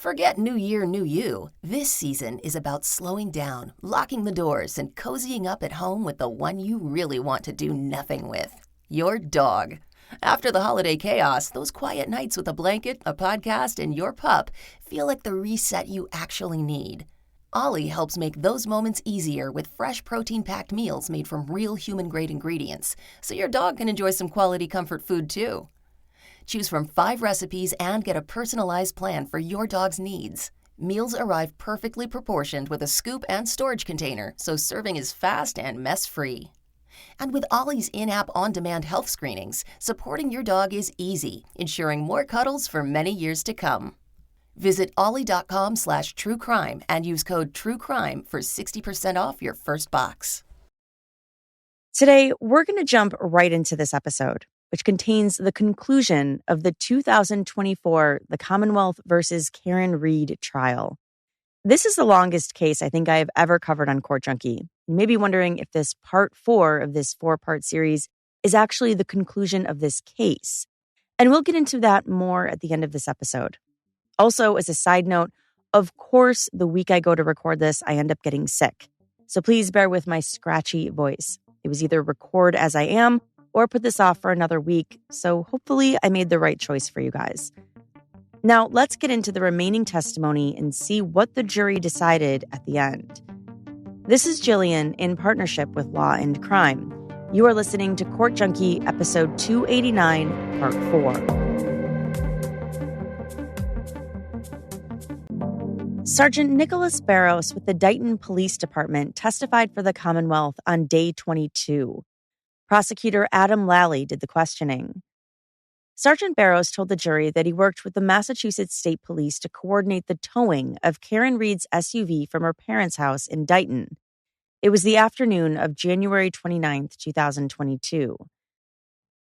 Forget New Year, New You. This season is about slowing down, locking the doors, and cozying up at home with the one you really want to do nothing with. Your dog. After the holiday chaos, those quiet nights with a blanket, a podcast, and your pup feel like the reset you actually need. Ollie helps make those moments easier with fresh protein-packed meals made from real human-grade ingredients, so your dog can enjoy some quality comfort food too. Choose from 5 recipes and get a personalized plan for your dog's needs. Meals arrive perfectly proportioned with a scoop and storage container, so serving is fast and mess-free. And with Ollie's in-app on-demand health screenings, supporting your dog is easy, ensuring more cuddles for many years to come. Visit ollie.com/truecrime and use code TRUECRIME for 60% off your first box. Today, we're going to jump right into this episode, which contains the conclusion of the 2024 The Commonwealth versus Karen Read trial. This is the longest case I think I have ever covered on Court Junkie. You may be wondering if this part 4 of this 4-part series is actually the conclusion of this case. And we'll get into that more at the end of this episode. Also, as a side note, of course, the week I go to record this, I end up getting sick. So please bear with my scratchy voice. It was either record as I am or put this off for another week. So hopefully I made the right choice for you guys. Now, let's get into the remaining testimony and see what the jury decided at the end. This is Jillian in partnership with Law and Crime. You are listening to Court Junkie, episode 289, part 4. Sergeant Nicholas Barros with the Dighton Police Department testified for the Commonwealth on day 22. Prosecutor Adam Lally did the questioning. Sergeant Barros told the jury that he worked with the Massachusetts State Police to coordinate the towing of Karen Read's SUV from her parents' house in Dighton. It was the afternoon of January 29, 2022.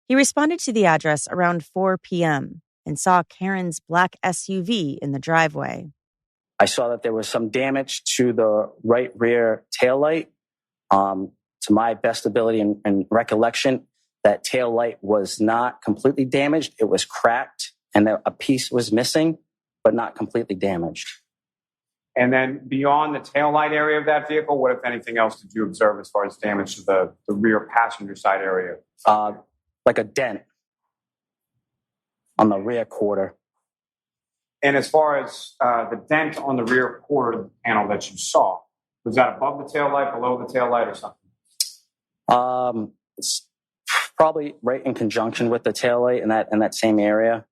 He responded to the address around 4 p.m. and saw Karen's black SUV in the driveway. I saw that there was some damage to the right rear taillight. To my best ability and recollection, that taillight was not completely damaged. It was cracked and a piece was missing, but not completely damaged. And then beyond the taillight area of that vehicle, what, if anything else, did you observe as far as damage to the rear passenger side area? Like a dent on the rear quarter. And as far as the dent on the rear quarter panel that you saw, was that above the taillight, below the taillight, or something? It's probably right in conjunction with the taillight in that same area.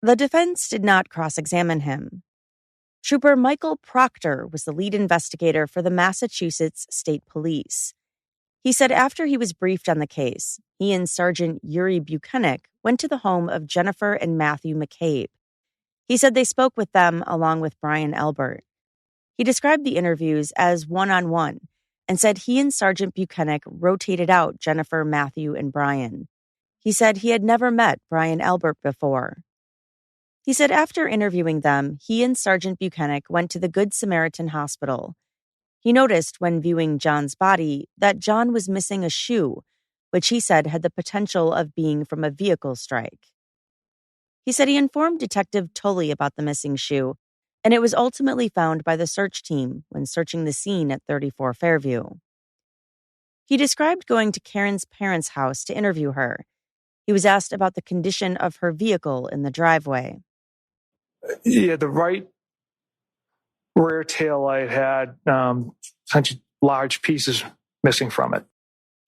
The defense did not cross-examine him. Trooper Michael Proctor was the lead investigator for the Massachusetts State Police. He said after he was briefed on the case, he and Sergeant Yuri Buchanan went to the home of Jennifer and Matthew McCabe. He said they spoke with them along with Brian Elbert. He described the interviews as one-on-one and said he and Sergeant Buchanan rotated out Jennifer, Matthew, and Brian. He said he had never met Brian Elbert before. He said after interviewing them, he and Sergeant Buchanan went to the Good Samaritan Hospital. He noticed when viewing John's body that John was missing a shoe, which he said had the potential of being from a vehicle strike. He said he informed Detective Tully about the missing shoe, and it was ultimately found by the search team when searching the scene at 34 Fairview. He described going to Karen's parents' house to interview her. He was asked about the condition of her vehicle in the driveway. Yeah, the right rear taillight had such large pieces missing from it.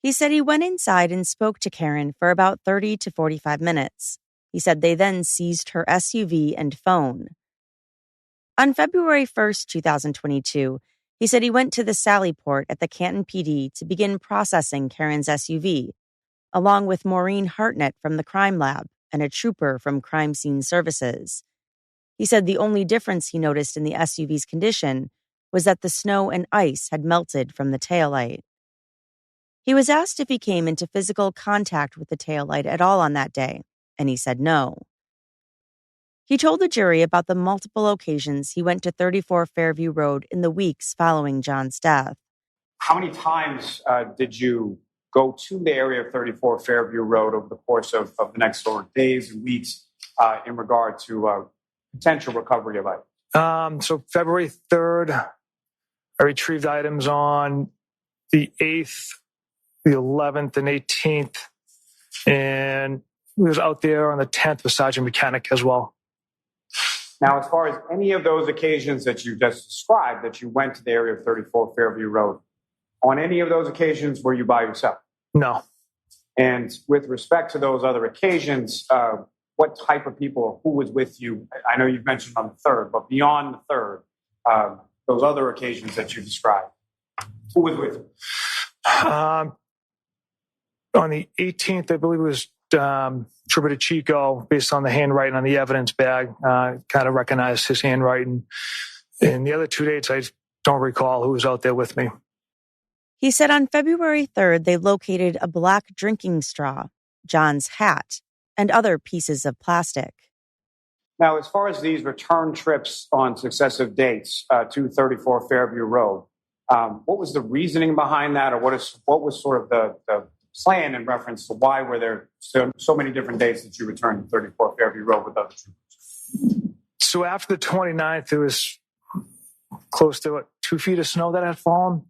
He said he went inside and spoke to Karen for about 30 to 45 minutes. He said they then seized her SUV and phone. On February 1st, 2022, he said he went to the Sallyport at the Canton PD to begin processing Karen's SUV, along with Maureen Hartnett from the crime lab and a trooper from Crime Scene Services. He said the only difference he noticed in the SUV's condition was that the snow and ice had melted from the taillight. He was asked if he came into physical contact with the taillight at all on that day, and he said no. He told the jury about the multiple occasions he went to 34 Fairview Road in the weeks following John's death. How many times did you go to the area of 34 Fairview Road over the course of the next days and weeks in regard to potential recovery of items? So February 3rd, I retrieved items on the 8th, the 11th, and 18th. And we was out there on the 10th with Sergeant Mechanic as well. Now, as far as any of those occasions that you just described, that you went to the area of 34 Fairview Road, on any of those occasions, were you by yourself? No. And with respect to those other occasions, what type of people, who was with you? I know you've mentioned on the 3rd, but beyond the 3rd, those other occasions that you described, who was with you? On the 18th, I believe it was Trooper DeChico, based on the handwriting on the evidence bag, kind of recognized his handwriting. And the other 2 dates, I don't recall who was out there with me. He said on February 3rd, they located a black drinking straw, John's hat, and other pieces of plastic. Now, as far as these return trips on successive dates to 34 Fairview Road, what was the reasoning behind that, or what was sort of the plan in reference to why were there so many different dates that you returned to 34 Fairview Road with other troopers? So after the 29th, it was close to 2 feet of snow that had fallen.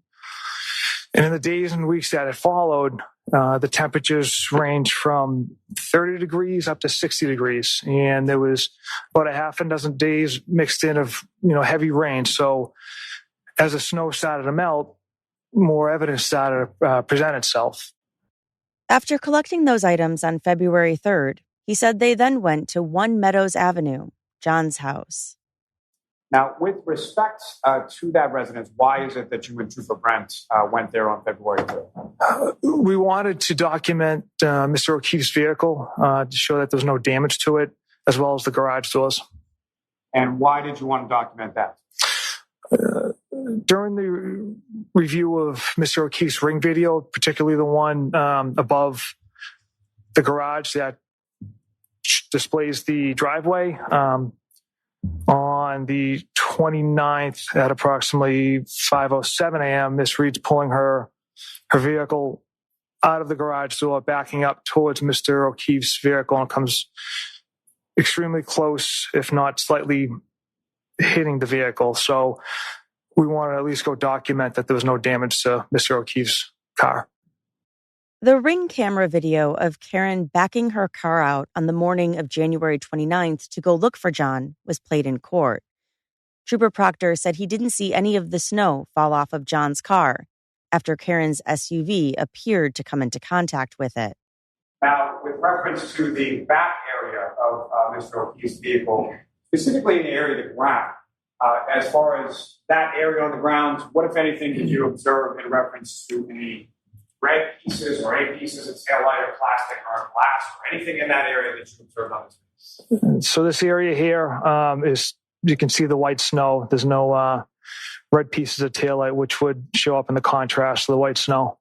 And in the days and weeks that had followed, the temperatures ranged from 30 degrees up to 60 degrees. And there was about a half a dozen days mixed in of, heavy rain. So as the snow started to melt, more evidence started to present itself. After collecting those items on February 3rd, he said they then went to 1 Meadows Avenue, John's house. Now, with respect to that residence, why is it that you and Trooper Brent went there on February 3rd? We wanted to document Mr. O'Keefe's vehicle to show that there was no damage to it, as well as the garage doors. And why did you want to document that? During the review of Mr. O'Keefe's ring video, particularly the one above the garage that displays the driveway, on the 29th at approximately 5:07 a.m., Miss Reed's pulling her vehicle out of the garage door, backing up towards Mr. O'Keefe's vehicle, and comes extremely close, if not slightly hitting the vehicle. So we want to at least go document that there was no damage to Mr. O'Keefe's car. The Ring camera video of Karen backing her car out on the morning of January 29th to go look for John was played in court. Trooper Proctor said he didn't see any of the snow fall off of John's car after Karen's SUV appeared to come into contact with it. Now, with reference to the back area of Mr. O'Keefe's vehicle, specifically in the area of the ground, as far as that area on the ground, what, if anything, did you observe in reference to any red pieces or any pieces of taillight or plastic or glass or anything in that area that you observed on this face? So this area here is, you can see the white snow. There's no red pieces of taillight, which would show up in the contrast to the white snow.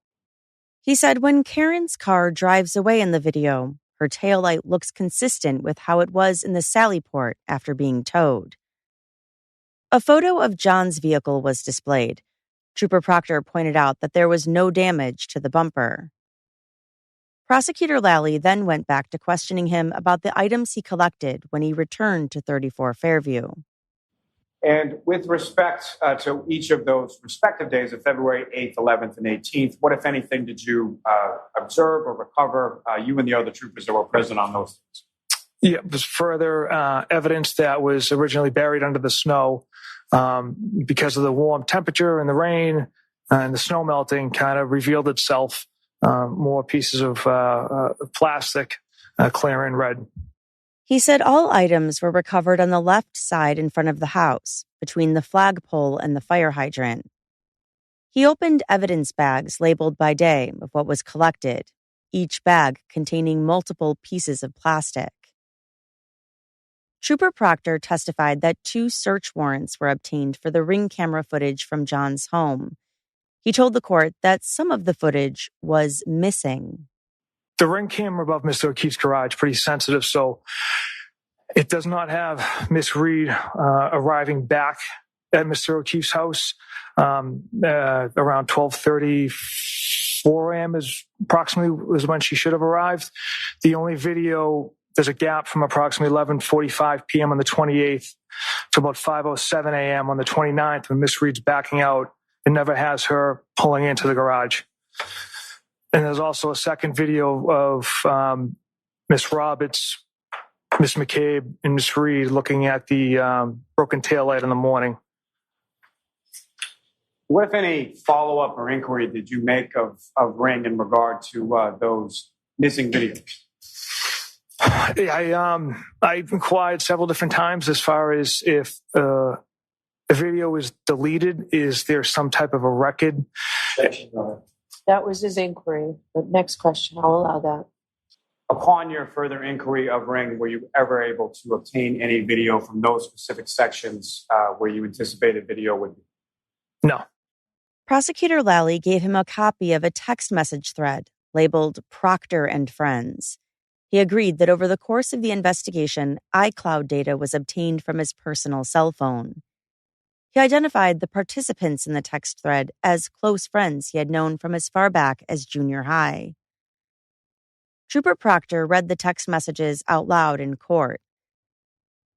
He said when Karen's car drives away in the video, her taillight looks consistent with how it was in the Sally Port after being towed. A photo of John's vehicle was displayed. Trooper Proctor pointed out that there was no damage to the bumper. Prosecutor Lally then went back to questioning him about the items he collected when he returned to 34 Fairview. And with respect to each of those respective days of February 8th, 11th, and 18th, what, if anything, did you observe or recover, you and the other troopers that were present on those days? Yeah, it was further evidence that was originally buried under the snow. Because of the warm temperature and the rain and the snow melting kind of revealed itself, more pieces of plastic, clear and red. He said all items were recovered on the left side in front of the house, between the flagpole and the fire hydrant. He opened evidence bags labeled by day of what was collected, each bag containing multiple pieces of plastic. Trooper Proctor testified that 2 search warrants were obtained for the Ring camera footage from John's home. He told the court that some of the footage was missing. The Ring camera above Mr. O'Keefe's garage, pretty sensitive, so it does not have Miss Reed arriving back at Mr. O'Keefe's house around 12:34 a.m. is approximately was when she should have arrived. The only video, there's a gap from approximately 11:45 p.m. on the 28th to about 5:07 a.m. on the 29th when Miss Reed's backing out and never has her pulling into the garage. And there's also a second video of Miss Roberts, Miss McCabe, and Miss Reed looking at the broken taillight in the morning. What, if any, follow-up or inquiry did you make of Ring in regard to those missing videos? I inquired several different times as far as if the video is deleted, is there some type of a record? That was his inquiry. The next question, I'll allow that. Upon your further inquiry of Ring, were you ever able to obtain any video from those specific sections where you anticipated video would be? No. Prosecutor Lally gave him a copy of a text message thread labeled Proctor and Friends. He agreed that over the course of the investigation, iCloud data was obtained from his personal cell phone. He identified the participants in the text thread as close friends he had known from as far back as junior high. Trooper Proctor read the text messages out loud in court.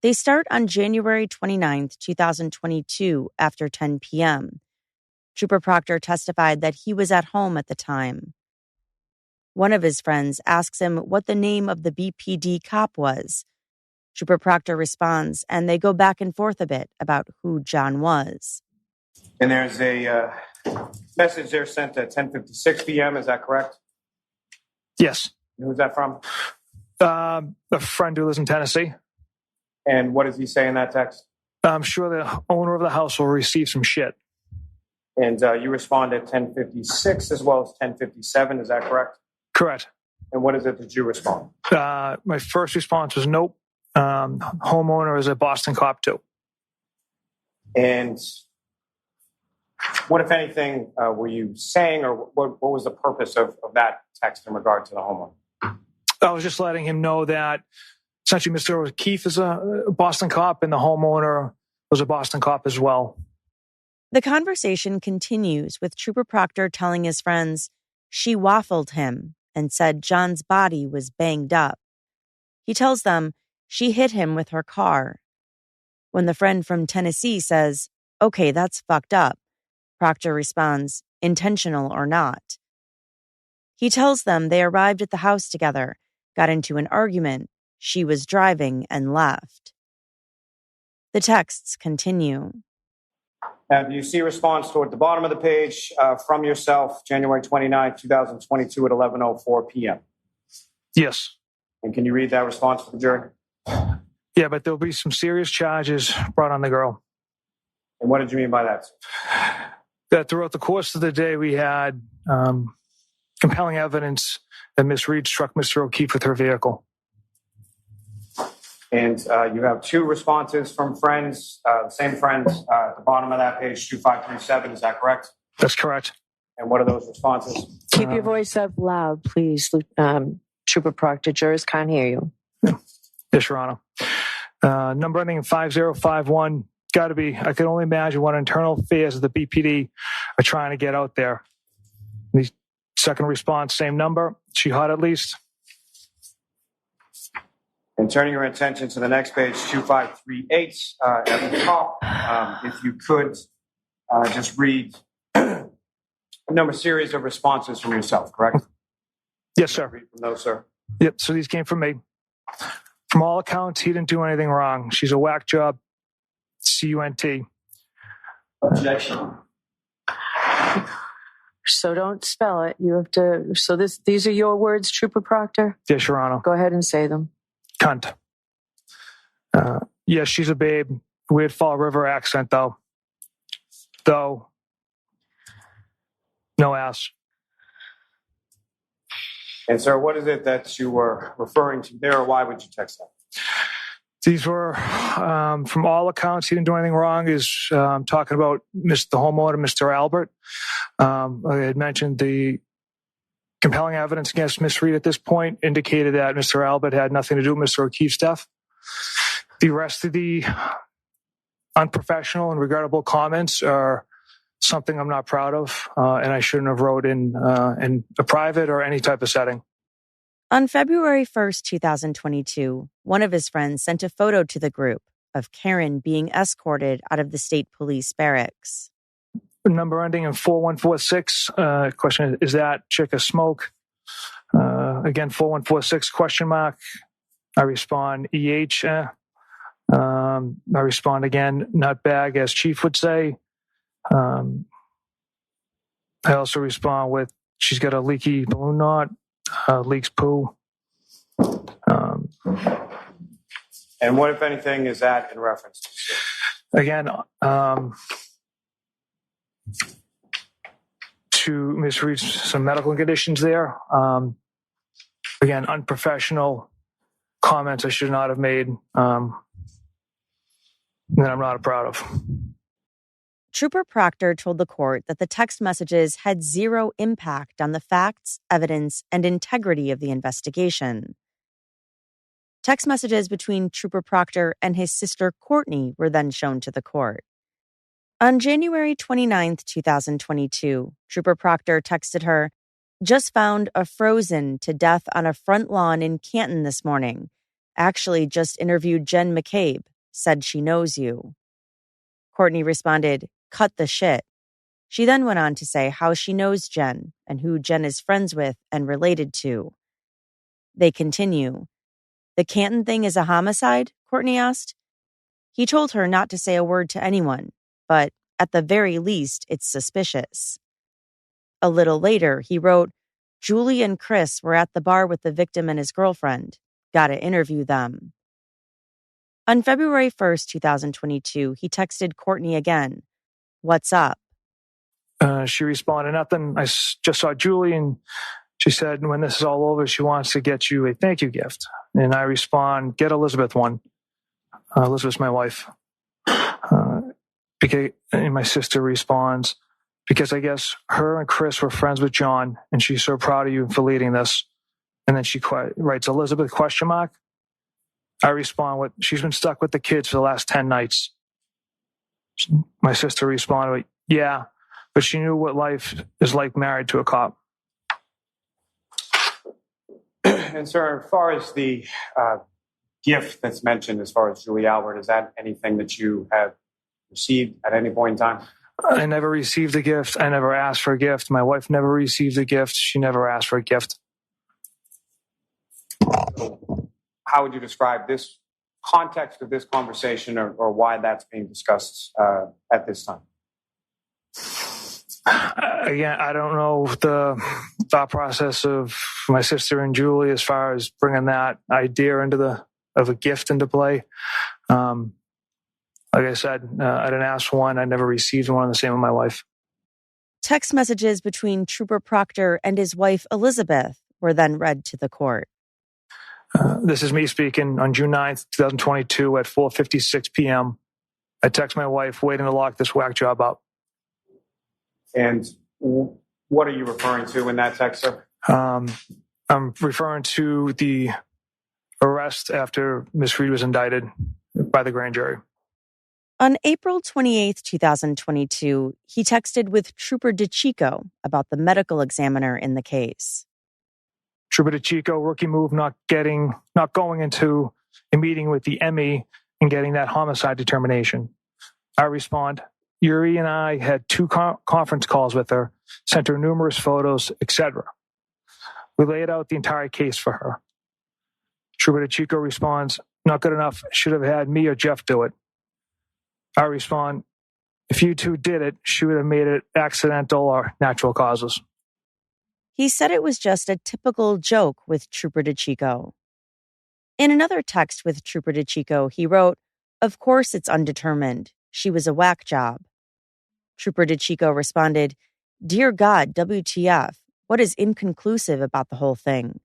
They start on January 29, 2022, after 10 p.m. Trooper Proctor testified that he was at home at the time. One of his friends asks him what the name of the BPD cop was. Trooper Proctor responds, and they go back and forth a bit about who John was. And there's a message there sent at 10:56 p.m., is that correct? Yes. Who's that from? A friend who lives in Tennessee. And what does he say in that text? I'm sure the owner of the house will receive some shit. And you respond at 10:56 as well as 10:57, is that correct? Correct. And what is it that you respond? My first response was nope. Homeowner is a Boston cop too. And what, if anything, were you saying, or what was the purpose of that text in regard to the homeowner? I was just letting him know that essentially Mr. O'Keefe is a Boston cop and the homeowner was a Boston cop as well. The conversation continues with Trooper Proctor telling his friends she waffled him and said John's body was banged up. He tells them she hit him with her car. When the friend from Tennessee says, "Okay, that's fucked up," Proctor responds, "Intentional or not." He tells them they arrived at the house together, got into an argument, she was driving, and left. The texts continue. Do you see a response toward the bottom of the page from yourself, January 29, 2022 at 11:04 p.m.? Yes. And can you read that response for the jury? Yeah, but there'll be some serious charges brought on the girl. And what did you mean by that? That throughout the course of the day, we had compelling evidence that Miss Reed struck Mr. O'Keefe with her vehicle. And you have two responses from friends, the same friends at the bottom of that page, 2537. Is that correct? That's correct. And what are those responses? Keep your voice up loud, please, Trooper Proctor. Jurors can't hear you. Yes, Your Honor. Number ending in 5051. Got to be. I can only imagine what internal affairs of the BPD are trying to get out there. The second response, same number. She hot at least. And turning your attention to the next page, 2538, at the top, if you could just read a series of responses from yourself, correct? Yes, sir. Read from those, sir. Yep, so these came from me. From all accounts, he didn't do anything wrong. She's a whack job. CUNT. Objection. So don't spell it. You have to. So these are your words, Trooper Proctor? Yes, Your Honor. Go ahead and say them. Cunt. Yes, she's a babe. Weird Fall River accent, though. No ass. And, sir, what is it that you were referring to there, or why would you text that? These were, from all accounts, he didn't do anything wrong. Is talking about the homeowner, Mr. Albert. I had mentioned the compelling evidence against Miss Reed at this point indicated that Mr. Albert had nothing to do with Mr. O'Keefe's death. The rest of the unprofessional and regrettable comments are something I'm not proud of, and I shouldn't have wrote in a private or any type of setting. On February 1st, 2022, one of his friends sent a photo to the group of Karen being escorted out of the state police barracks. Number ending in 4146. Question is that chick a smoke? Again, 4146 question mark. I respond EH. I respond again, nutbag, as Chief would say. I also respond with, she's got a leaky balloon knot, leaks poo. And what, if anything, is that in reference to? Again, to misread some medical conditions there. Again, unprofessional comments I should not have made, that I'm not proud of. Trooper Proctor told the court that the text messages had zero impact on the facts, evidence, and integrity of the investigation. Text messages between Trooper Proctor and his sister Courtney were then shown to the court. On January 29, 2022, Trooper Proctor texted her, "Just found a frozen to death on a front lawn in Canton this morning. Actually just interviewed Jen McCabe. Said she knows you." Courtney responded, "Cut the shit." She then went on to say how she knows Jen and who Jen is friends with and related to. They continue. "The Canton thing is a homicide?" Courtney asked. He told her not to say a word to anyone, but at the very least, it's suspicious. A little later, he wrote, "Julie and Chris were at the bar with the victim and his girlfriend. Gotta interview them." On February 1st, 2022, he texted Courtney again, "What's up?" She responded, "Nothing. I just saw Julie, and she said when this is all over, she wants to get you a thank you gift." And I respond, "Get Elizabeth one." Elizabeth's my wife. And my sister responds, "Because I guess her and Chris were friends with John, and she's so proud of you for leading this." And then she writes, "Elizabeth, question mark?" I respond with, "She's been stuck with the kids for the last 10 nights. My sister responded with, "Yeah, but she knew what life is like married to a cop." And sir, as far as the gift that's mentioned, as far as Julie Albert, is that anything that you have received at any point in time? I never received a gift. I never asked for a gift. My wife never received a gift. She never asked for a gift. How would you describe this context of this conversation, or why that's being discussed at this time? Again, I don't know the thought process of my sister and Julie as far as bringing that idea of a gift into play. Like I said, I didn't ask for one. I never received one. The same with my wife. Text messages between Trooper Proctor and his wife Elizabeth were then read to the court. This is me speaking on June 9th, 2022 at 4:56 p.m. I text my wife waiting to lock this whack job up. And what are you referring to in that text, sir? I'm referring to the arrest after Ms. Reed was indicted by the grand jury. On April 28th, 2022, he texted with Trooper DeChico about the medical examiner in the case. Trooper DeChico, rookie move, not going into a meeting with the ME and getting that homicide determination. I respond, Yuri and I had 2 conference calls with her, sent her numerous photos, etc. We laid out the entire case for her. Trooper DeChico responds, not good enough, should have had me or Jeff do it. I respond, if you two did it, she would have made it accidental or natural causes. He said it was just a typical joke with Trooper DeChico. In another text with Trooper DeChico, he wrote, of course it's undetermined. She was a whack job. Trooper DeChico responded, Dear God, WTF, what is inconclusive about the whole thing?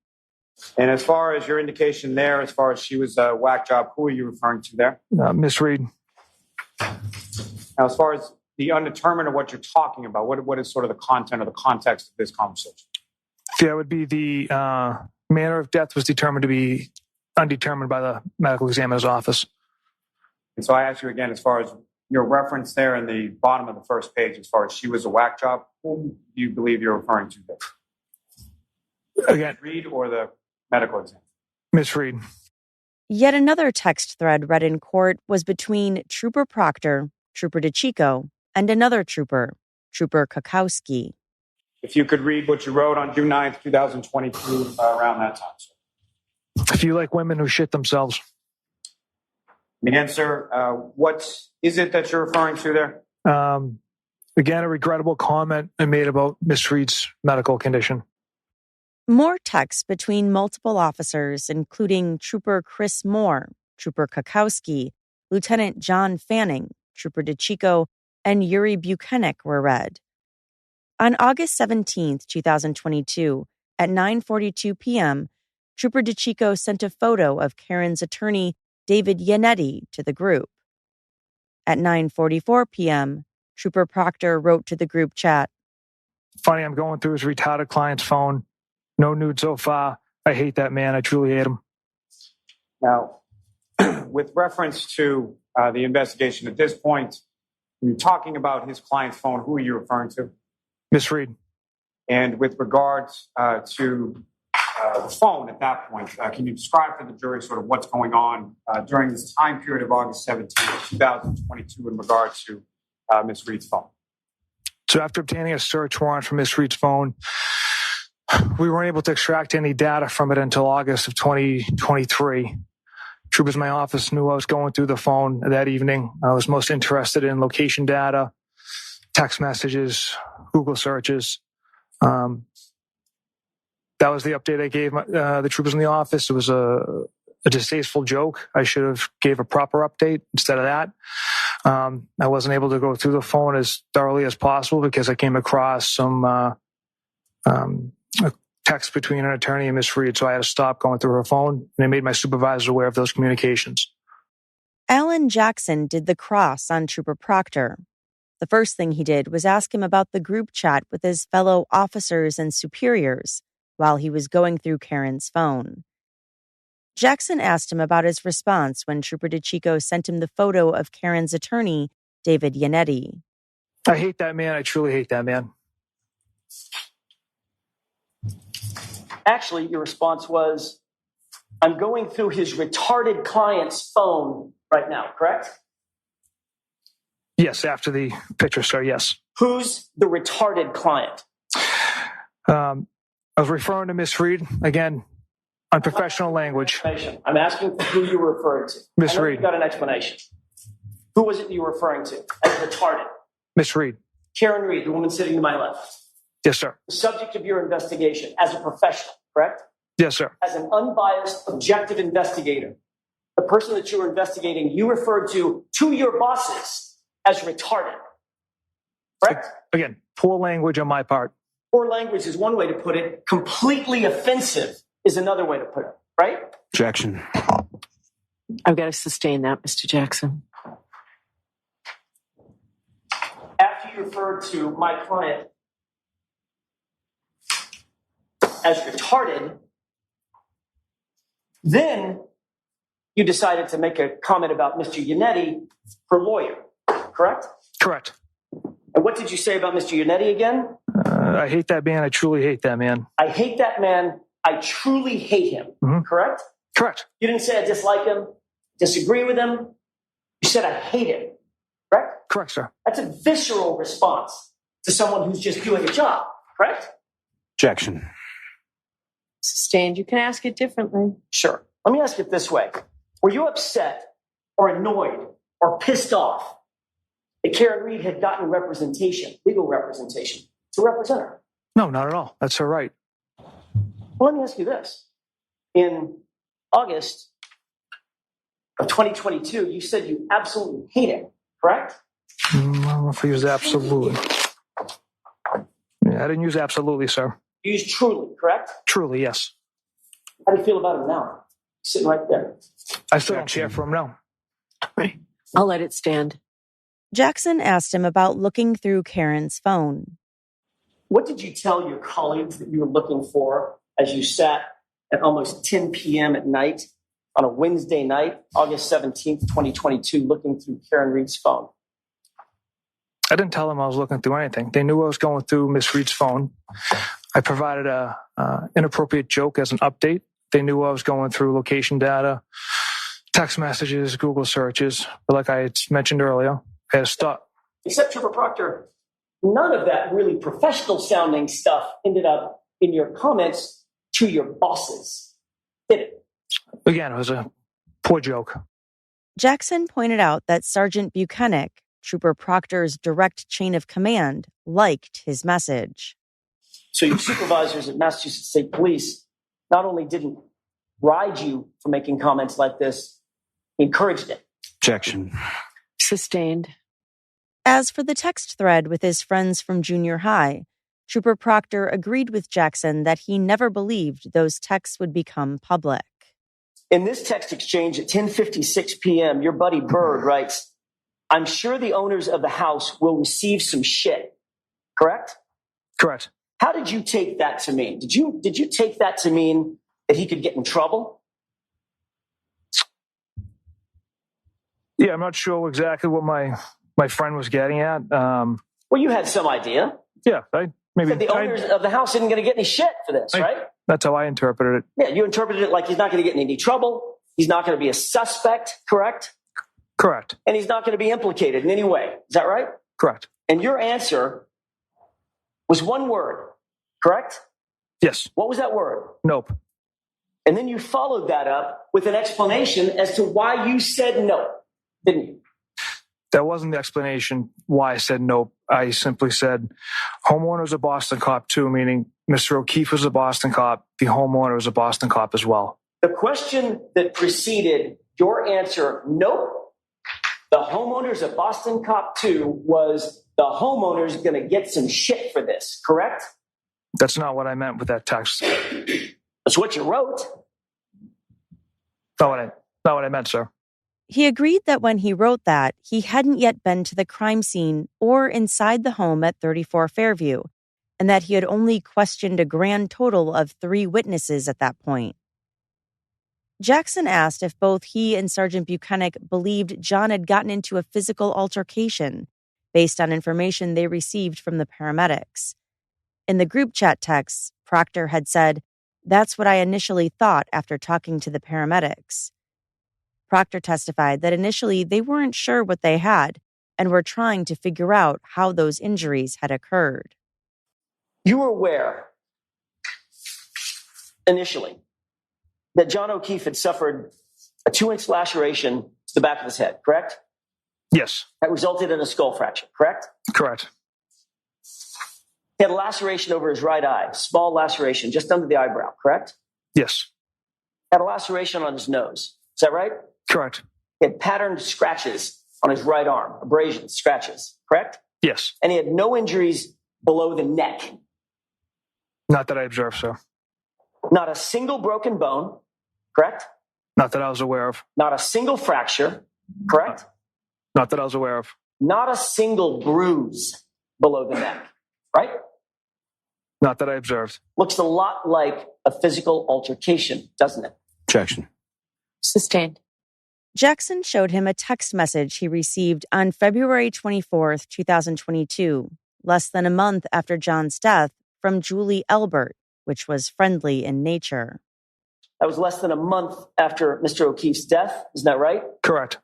And as far as your indication there, as far as she was a whack job, who are you referring to there? Miss Reed. Now, as far as the undetermined of what you're talking about, what is sort of the content or the context of this conversation? That would be the manner of death was determined to be undetermined by the medical examiner's office. And so I ask you again, as far as your reference there in the bottom of the first page, as far as she was a whack job, whom do you believe you're referring to there? Again, Reed or the medical examiner? Miss Reed. Yet another text thread read in court was between Trooper Proctor, Trooper DeChico, and another trooper, Trooper Kakowski. If you could read what you wrote on June 9th, 2022, around that time, sir. If you like women who shit themselves. Again, sir, what is it that you're referring to there? Again, a regrettable comment I made about Miss Reed's medical condition. More texts between multiple officers, including Trooper Chris Moore, Trooper Kakowski, Lieutenant John Fanning, Trooper DeChico, and Yuri Buchanek were read. On August 17, 2022, at 9:42 p.m., Trooper DeChico sent a photo of Karen's attorney, David Yannetti, to the group. At 9:44 p.m., Trooper Proctor wrote to the group chat, Funny, I'm going through his retarded client's phone. No nude so far. I hate that man. I truly hate him. Now, with reference to the investigation at this point, when you're talking about his client's phone, who are you referring to? Miss Reed. And with regards to the phone at that point, can you describe for the jury sort of what's going on during this time period of August 17, 2022 in regard to Miss Reed's phone? So after obtaining a search warrant for Miss Reed's phone, we weren't able to extract any data from it until August of 2023. Troopers in my office knew I was going through the phone that evening. I was most interested in location data, text messages, Google searches. That was the update I gave the troopers in the office. It was a distasteful joke. I should have gave a proper update instead of that. I wasn't able to go through the phone as thoroughly as possible because I came across some a text between an attorney and Miss Reed, so I had to stop going through her phone, and I made my supervisor aware of those communications. Alan Jackson did the cross on Trooper Proctor. The first thing he did was ask him about the group chat with his fellow officers and superiors while he was going through Karen's phone. Jackson asked him about his response when Trooper DeChico sent him the photo of Karen's attorney, David Yannetti. I hate that man. I truly hate that man. Actually, your response was, I'm going through his retarded client's phone right now, correct? Yes, after the picture, sir, yes. Who's the retarded client? I was referring to Miss Reed, again, unprofessional language. I'm asking who you were referring to. Miss Reed. You got an explanation. Who was it you were referring to as retarded? Miss Reed. Karen Reed, the woman sitting to my left. Yes, sir. The subject of your investigation as a professional, correct? Yes, sir. As an unbiased, objective investigator, the person that you were investigating, you referred to your bosses as retarded, correct? Again, poor language on my part. Poor language is one way to put it. Completely offensive is another way to put it, right? Objection. I've got to sustain that, Mr. Jackson. After you referred to my client as retarded, then you decided to make a comment about Mr. Yannetti, her lawyer, correct? Correct. And what did you say about Mr. Yannetti again? I hate that man. I truly hate that man. I hate that man. I truly hate him, correct? Correct. You didn't say I dislike him, disagree with him. You said I hate him, correct? Correct, sir. That's a visceral response to someone who's just doing a job, correct? Objection. Sustained. You can ask it differently. Sure. Let me ask it this way. Were you upset or annoyed or pissed off that Karen Reed had gotten representation, legal representation, to represent her? No, not at all. That's her right. Well, let me ask you this. In August of 2022, you said you absolutely hate it, correct? I don't know if I use absolutely. Yeah, I didn't use absolutely, sir. You used truly, correct? Truly, yes. How do you feel about him now? Sitting right there. I still don't care for him, no. Right. I'll let it stand. Jackson asked him about looking through Karen's phone. What did you tell your colleagues that you were looking for as you sat at almost 10 p.m. at night on a Wednesday night, August 17th, 2022, looking through Karen Reed's phone? I didn't tell them I was looking through anything. They knew I was going through Miss Reed's phone. I provided a inappropriate joke as an update. They knew I was going through location data, Text messages, Google searches. But like I had mentioned earlier, I had to stop. Except Trooper Proctor, none of that really professional sounding stuff ended up in your comments to your bosses, did it? Again, it was a poor joke. Jackson pointed out that Sergeant Buchanan, Trooper Proctor's direct chain of command, liked his message. So your supervisors at Massachusetts State Police not only didn't ride you for making comments like this, encouraged it. Objection. Sustained. As for the text thread with his friends from junior high, Trooper Proctor agreed with Jackson that he never believed those texts would become public. In this text exchange at 10:56 p.m., your buddy Bird writes, "I'm sure the owners of the house will receive some shit." Correct? Correct. How did you take that to mean? Did you take that to mean that he could get in trouble? Yeah, I'm not sure exactly what my friend was getting at. Well, you had some idea. Yeah, The owners of the house isn't going to get any shit for this, right? That's how I interpreted it. Yeah, you interpreted it like he's not going to get in any trouble. He's not going to be a suspect, correct? Correct. And he's not going to be implicated in any way. Is that right? Correct. And your answer was one word, correct? Yes. What was that word? Nope. And then you followed that up with an explanation as to why you said no, didn't you? That wasn't the explanation why I said nope. I simply said homeowner is a Boston cop too, meaning Mr. O'Keefe was a Boston cop. The homeowner was a Boston cop as well. The question that preceded your answer, nope, the homeowner's a Boston cop too, was the homeowner's going to get some shit for this, correct? That's not what I meant with that text. That's what you wrote. Not what I meant, sir. He agreed that when he wrote that, he hadn't yet been to the crime scene or inside the home at 34 Fairview, and that he had only questioned a grand total of 3 witnesses at that point. Jackson asked if both he and Sergeant Buchanan believed John had gotten into a physical altercation based on information they received from the paramedics. In the group chat texts, Proctor had said, "That's what I initially thought after talking to the paramedics." Proctor testified that initially they weren't sure what they had and were trying to figure out how those injuries had occurred. You were aware, initially, that John O'Keefe had suffered a 2-inch laceration to the back of his head, correct? Yes. That resulted in a skull fracture, correct? Correct. He had a laceration over his right eye, small laceration just under the eyebrow, correct? Yes. Had a laceration on his nose. Is that right? Correct. He had patterned scratches on his right arm, abrasions, scratches, correct? Yes. And he had no injuries below the neck. Not that I observed, sir. Not a single broken bone, correct? Not that I was aware of. Not a single fracture, correct? Not that I was aware of. Not a single bruise below the neck, right? Not that I observed. Looks a lot like a physical altercation, doesn't it? Objection. Sustained. Jackson showed him a text message he received on February 24th, 2022, less than a month after John's death, from Julie Elbert, which was friendly in nature. That was less than a month after Mr. O'Keefe's death, isn't that right? Correct.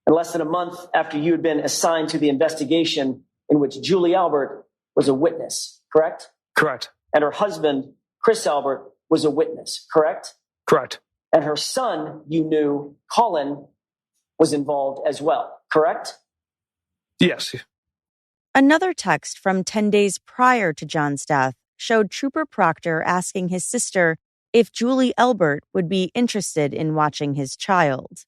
And less than a month after you had been assigned to the investigation in which Julie Albert was a witness, correct? Correct. And her husband, Chris Albert, was a witness, correct? Correct. And her son, you knew, Colin, was involved as well, correct? Yes. Another text from 10 days prior to John's death showed Trooper Proctor asking his sister if Julie Elbert would be interested in watching his child.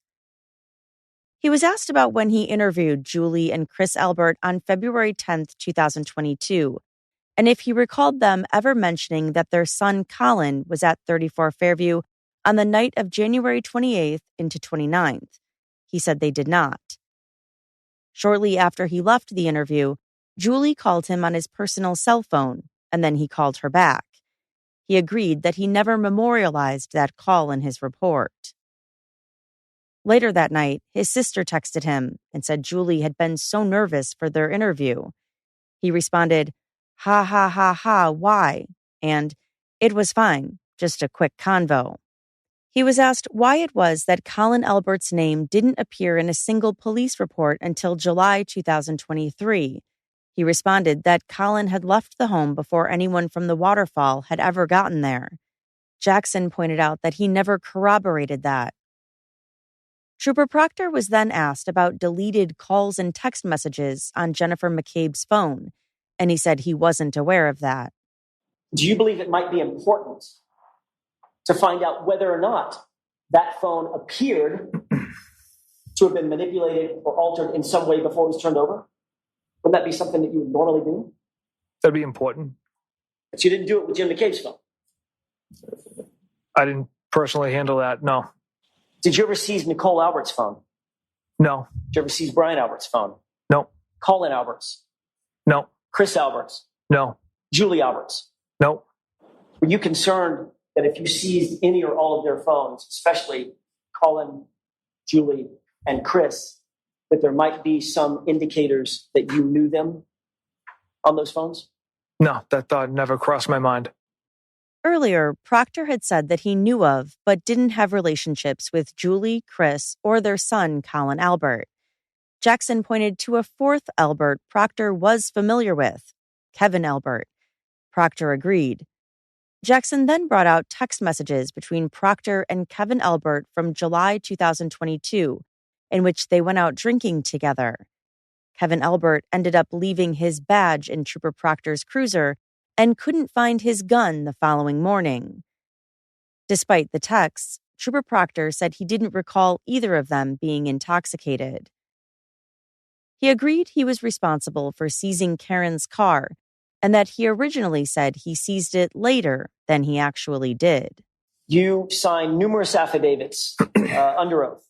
He was asked about when he interviewed Julie and Chris Albert on February 10th, 2022, and if he recalled them ever mentioning that their son Colin was at 34 Fairview on the night of January 28th into 29th. He said they did not. Shortly after he left the interview, Julie called him on his personal cell phone, and then he called her back. He agreed that he never memorialized that call in his report. Later that night, his sister texted him and said Julie had been so nervous for their interview. He responded, "Ha ha ha ha, why?" And "It was fine, just a quick convo." He was asked why it was that Colin Albert's name didn't appear in a single police report until July 2023. He responded that Colin had left the home before anyone from the waterfall had ever gotten there. Jackson pointed out that he never corroborated that. Trooper Proctor was then asked about deleted calls and text messages on Jennifer McCabe's phone, and he said he wasn't aware of that. Do you believe it might be important to find out whether or not that phone appeared to have been manipulated or altered in some way before it was turned over? Wouldn't that be something that you would normally do? That'd be important. But you didn't do it with Jim McCabe's phone. I didn't personally handle that, no. Did you ever seize Nicole Albert's phone? No. Did you ever seize Brian Albert's phone? No. Colin Albert's? No. Chris Albert's? No. Julie Albert's? No. Were you concerned that if you seized any or all of their phones, especially Colin, Julie, and Chris, that there might be some indicators that you knew them on those phones? No, that thought never crossed my mind. Earlier, Proctor had said that he knew of, but didn't have relationships with Julie, Chris, or their son, Colin Albert. Jackson pointed to a fourth Albert Proctor was familiar with, Kevin Albert. Proctor agreed. Jackson then brought out text messages between Proctor and Kevin Albert from July 2022, in which they went out drinking together. Kevin Albert ended up leaving his badge in Trooper Proctor's cruiser and couldn't find his gun the following morning. Despite the texts, Trooper Proctor said he didn't recall either of them being intoxicated. He agreed he was responsible for seizing Karen's car and that he originally said he seized it later than he actually did. You signed numerous affidavits under oath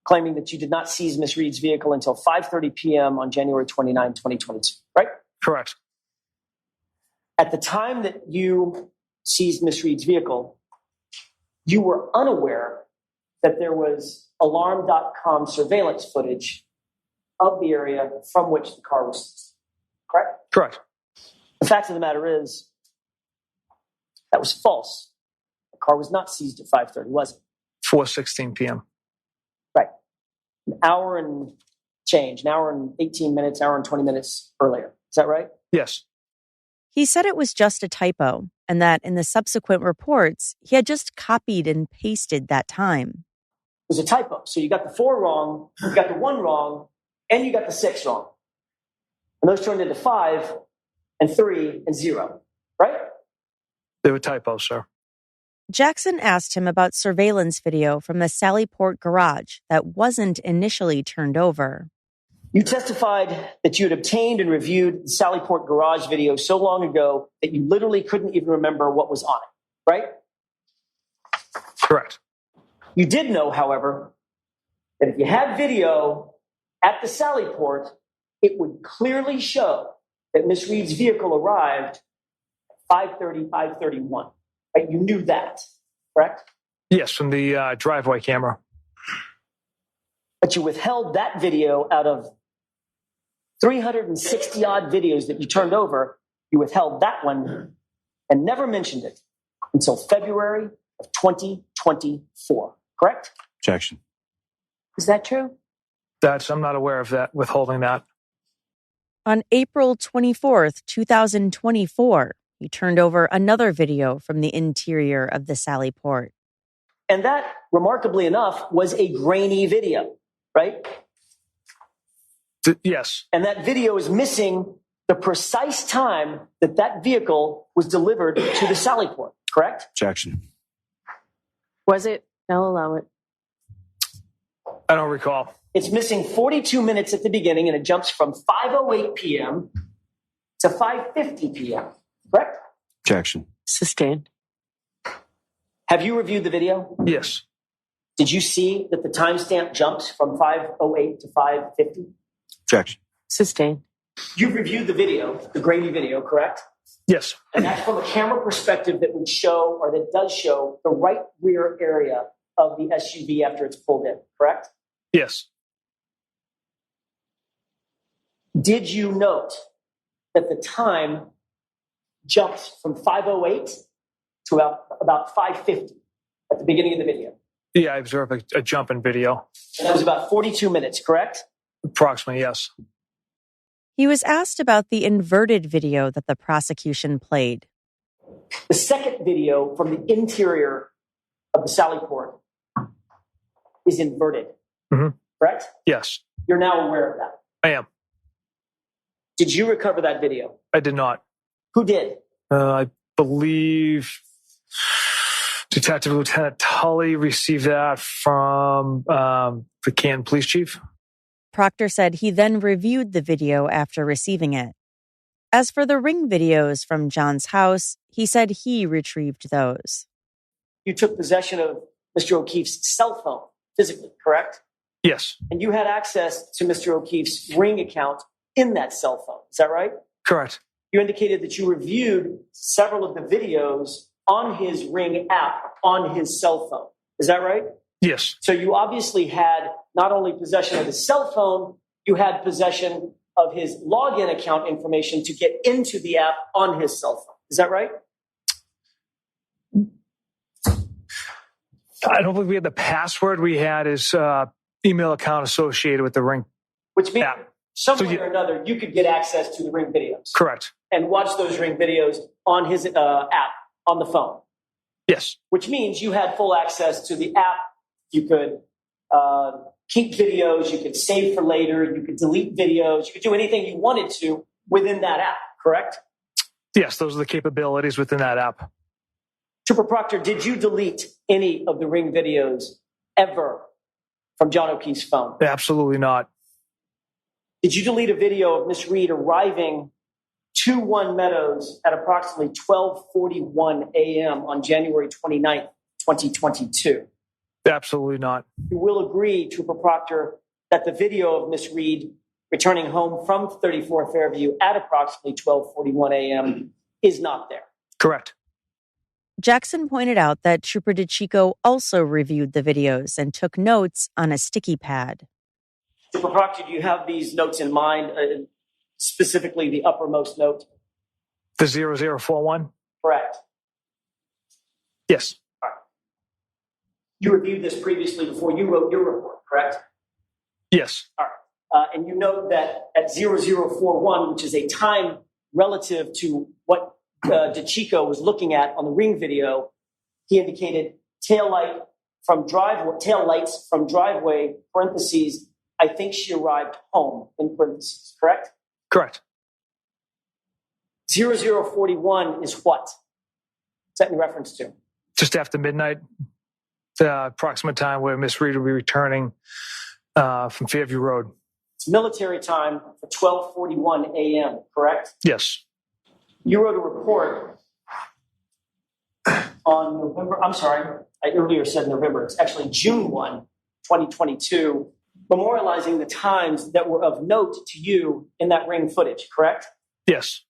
claiming that you did not seize Miss Reed's vehicle until 5:30 p.m. on January 29, 2022, right? Correct. At the time that you seized Miss Reed's vehicle, you were unaware that there was alarm.com surveillance footage of the area from which the car was seized, correct? Correct. The fact of the matter is, that was false. The car was not seized at 5:30, was it? 4:16 p.m. Right. An hour and change, an hour and 18 minutes, hour and 20 minutes earlier. Is that right? Yes. He said it was just a typo and that in the subsequent reports, he had just copied and pasted that time. It was a typo. So you got the 4 wrong, you got the 1 wrong, and you got the 6 wrong. And those turned into 5 and 3 and 0, right? They were typos, sir. Jackson asked him about surveillance video from the Sallyport garage that wasn't initially turned over. You testified that you had obtained and reviewed the Sallyport garage video so long ago that you literally couldn't even remember what was on it, right? Correct. You did know, however, that if you had video at the Sallyport, it would clearly show that Miss Reed's vehicle arrived at 5:30, 5:31. Right? You knew that, correct? Yes, from the driveway camera. But you withheld that video out of 360 odd videos that you turned over. You withheld that one and never mentioned it until February of 2024, correct? Objection. Is that true? I'm not aware of that, withholding that. On April 24th, 2024, he turned over another video from the interior of the Sallyport. And that, remarkably enough, was a grainy video, right? Yes. And that video is missing the precise time that that vehicle was delivered to the Sallyport, correct? Objection. Was it? I'll allow it. I don't recall. It's missing 42 minutes at the beginning, and it jumps from 5:08 p.m. to 5:50 p.m., correct? Objection. Sustained. Have you reviewed the video? Yes. Did you see that the timestamp jumps from 5:08 to 5:50? Objection. Sustained. You've reviewed the video, the grainy video, correct? Yes. And that's from a camera perspective that would show, or that does show, the right rear area of the SUV after it's pulled in, correct? Yes. Did you note that the time jumps from 5:08 to about 5:50 at the beginning of the video? Yeah, I observed a jump in video. And that was about 42 minutes, correct? Approximately, yes. He was asked about the inverted video that the prosecution played. The second video from the interior of the Sally Port is inverted, correct? Yes, You're now aware of that. I am. Did you recover that video? I did not. Who did? I believe Detective Lieutenant Tully received that from the Canton Police Chief. Proctor said he then reviewed the video after receiving it. As for the ring videos from John's house, he said he retrieved those. You took possession of Mr. O'Keefe's cell phone physically, correct? Yes, And you had access to Mr. O'Keefe's ring account in that cell phone. Is that right? correct. You indicated that you reviewed several of the videos on his ring app on his cell phone. Is that right? Yes, So you obviously had not only possession of his cell phone, you had possession of his login account information to get into the app on his cell phone. Is that right? I don't believe we had the password. We had his email account associated with the ring. Which means app. some So way you- or another, you could get access to the ring videos Correct. and watch those ring videos on his app on the phone, Yes, which means you had full access to the app. You could keep videos, you could save for later, you could delete videos, you could do anything you wanted to within that app, correct? yes, those are the capabilities within that app. Trooper Proctor, did you delete any of the ring videos ever from John O'Keefe's phone? Absolutely not. Did you delete a video of Miss Reed arriving to One Meadows at approximately 12:41 a.m. on January 29th, 2022? Absolutely not. You will agree, Trooper Proctor, that the video of Miss Reed returning home from 34 Fairview at approximately 12:41 a.m. is not there. Correct. Jackson pointed out that Trooper DeChico also reviewed the videos and took notes on a sticky pad. Trooper Proctor, do you have these notes in mind, specifically the uppermost note? The 0041? Correct. Yes, You reviewed this previously before you wrote your report, correct? yes, All right. And you note that at 0041, which is a time relative to what DeChico was looking at on the ring video, he indicated tail lights from driveway, parentheses, I think she arrived home, in parentheses, correct? correct. 0041 is what? What's that in reference to? Just after midnight, the approximate time where Miss Reed will be returning from Fairview Road. It's military time for 12:41 a.m., correct? Yes, You wrote a report on November, I'm sorry, I earlier said November, it's actually June 1, 2022, memorializing the times that were of note to you in that ring footage, correct? yes,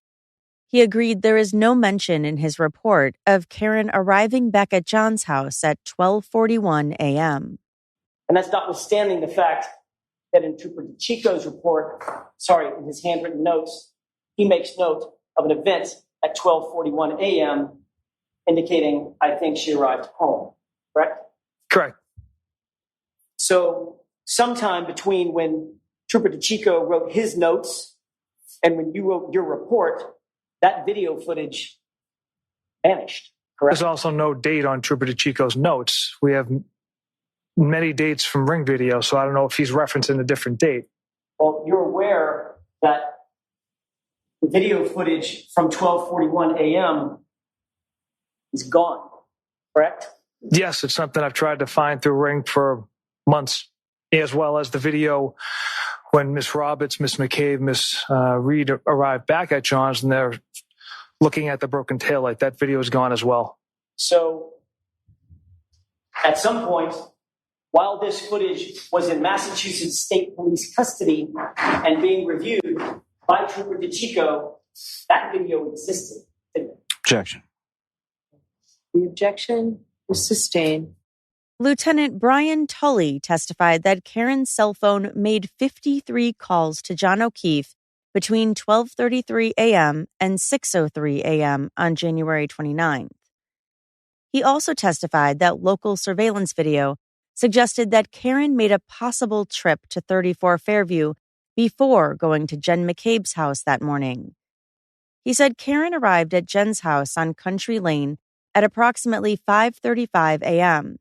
He agreed there is no mention in his report of Karen arriving back at John's house at 12:41 a.m. And that's notwithstanding the fact that in Trooper DeChico's report, in his handwritten notes, he makes note of an event at 12:41 a.m. indicating, I think she arrived home, correct? correct. So sometime between when Trooper DeChico wrote his notes and when you wrote your report, that video footage vanished, correct? There's also no date on Trooper DeChico's notes. We have many dates from ring video, so I don't know if he's referencing a different date. Well, you're aware that the video footage from 12:41 a.m. is gone, correct? Yes, it's something I've tried to find through ring for months, as well as the video when Miss Roberts, Miss McCabe, Miss Reed arrived back at John's and they're looking at the broken taillight. That video is gone as well. So at some point, while this footage was in Massachusetts State Police custody and being reviewed by Trooper DeChico, that video existed. Objection. The objection is sustained. Lieutenant Brian Tully testified that Karen's cell phone made 53 calls to John O'Keefe between 12:33 a.m. and 6:03 a.m. on January 29th. He also testified that local surveillance video suggested that Karen made a possible trip to 34 Fairview before going to Jen McCabe's house that morning. He said Karen arrived at Jen's house on Country Lane at approximately 5:35 a.m.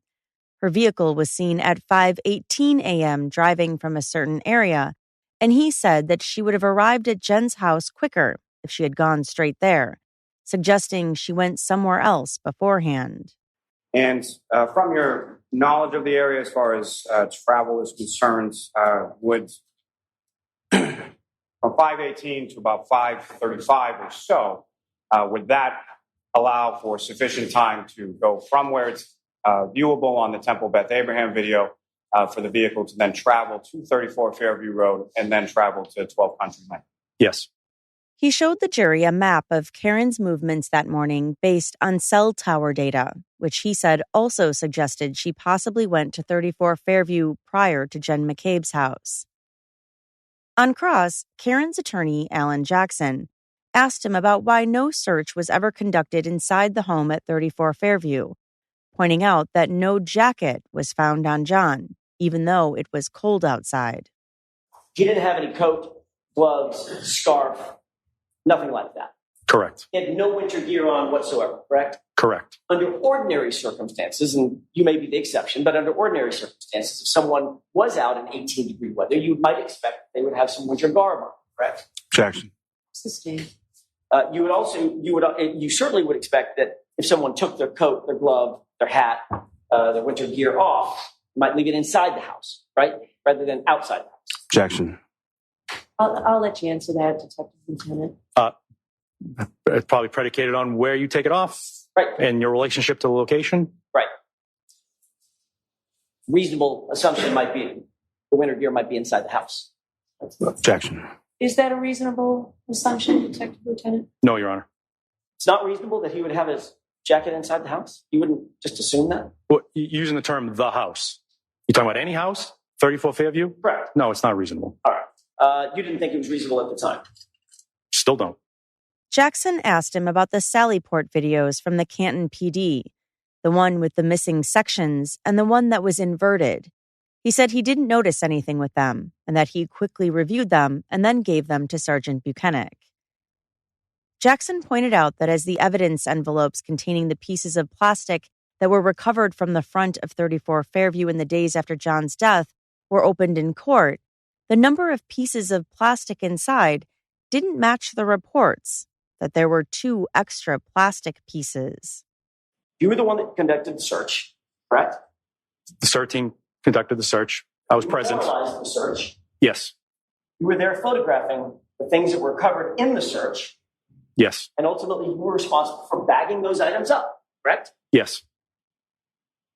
Her vehicle was seen at 5:18 a.m. driving from a certain area, and he said that she would have arrived at Jen's house quicker if she had gone straight there, suggesting she went somewhere else beforehand. And from your knowledge of the area as far as travel is concerned, would from 5:18 to about 5:35 or so, would that allow for sufficient time to go from where it's viewable on the Temple Beth Abraham video for the vehicle to then travel to 34 Fairview Road and then travel to 12 Country Lane? Yes. He showed the jury a map of Karen's movements that morning based on cell tower data, which he said also suggested she possibly went to 34 Fairview prior to Jen McCabe's house. On cross, Karen's attorney, Alan Jackson, asked him about why no search was ever conducted inside the home at 34 Fairview, pointing out that no jacket was found on John, even though it was cold outside. He didn't have any coat, gloves, scarf, nothing like that. Correct. He had no winter gear on whatsoever, correct? Correct. Under ordinary circumstances, and you may be the exception, but under ordinary circumstances, if someone was out in 18-degree weather, you might expect they would have some winter garb on, correct? Objection. Sustained. You certainly would expect that if someone took their coat, their glove, their hat, their winter gear off, you might leave it inside the house, right? Rather than outside the house. Objection. I'll let you answer that, Detective Lieutenant. It's probably predicated on where you take it off, right, and your relationship to the location. Right. Reasonable assumption might be the winter gear might be inside the house. Objection. Is that a reasonable assumption, Detective Lieutenant? No, Your Honor. It's not reasonable that he would have his jacket inside the house? You wouldn't just assume that? Well, using the term the house. You talking about any house? 34 Fairview? Correct. No, it's not reasonable. All right. You didn't think it was reasonable at the time? Still don't. Jackson asked him about the Sallyport videos from the Canton PD, the one with the missing sections and the one that was inverted. He said he didn't notice anything with them and that he quickly reviewed them and then gave them to Sergeant Buchanan. Jackson pointed out that as the evidence envelopes containing the pieces of plastic that were recovered from the front of 34 Fairview in the days after John's death were opened in court, the number of pieces of plastic inside didn't match the reports, that there were 2 extra plastic pieces. You were the one that conducted the search, correct? The search team conducted the search. I was present. You analyzed the search. Yes. You were there photographing the things that were covered in the search. Yes. And ultimately, you were responsible for bagging those items up, correct? Yes.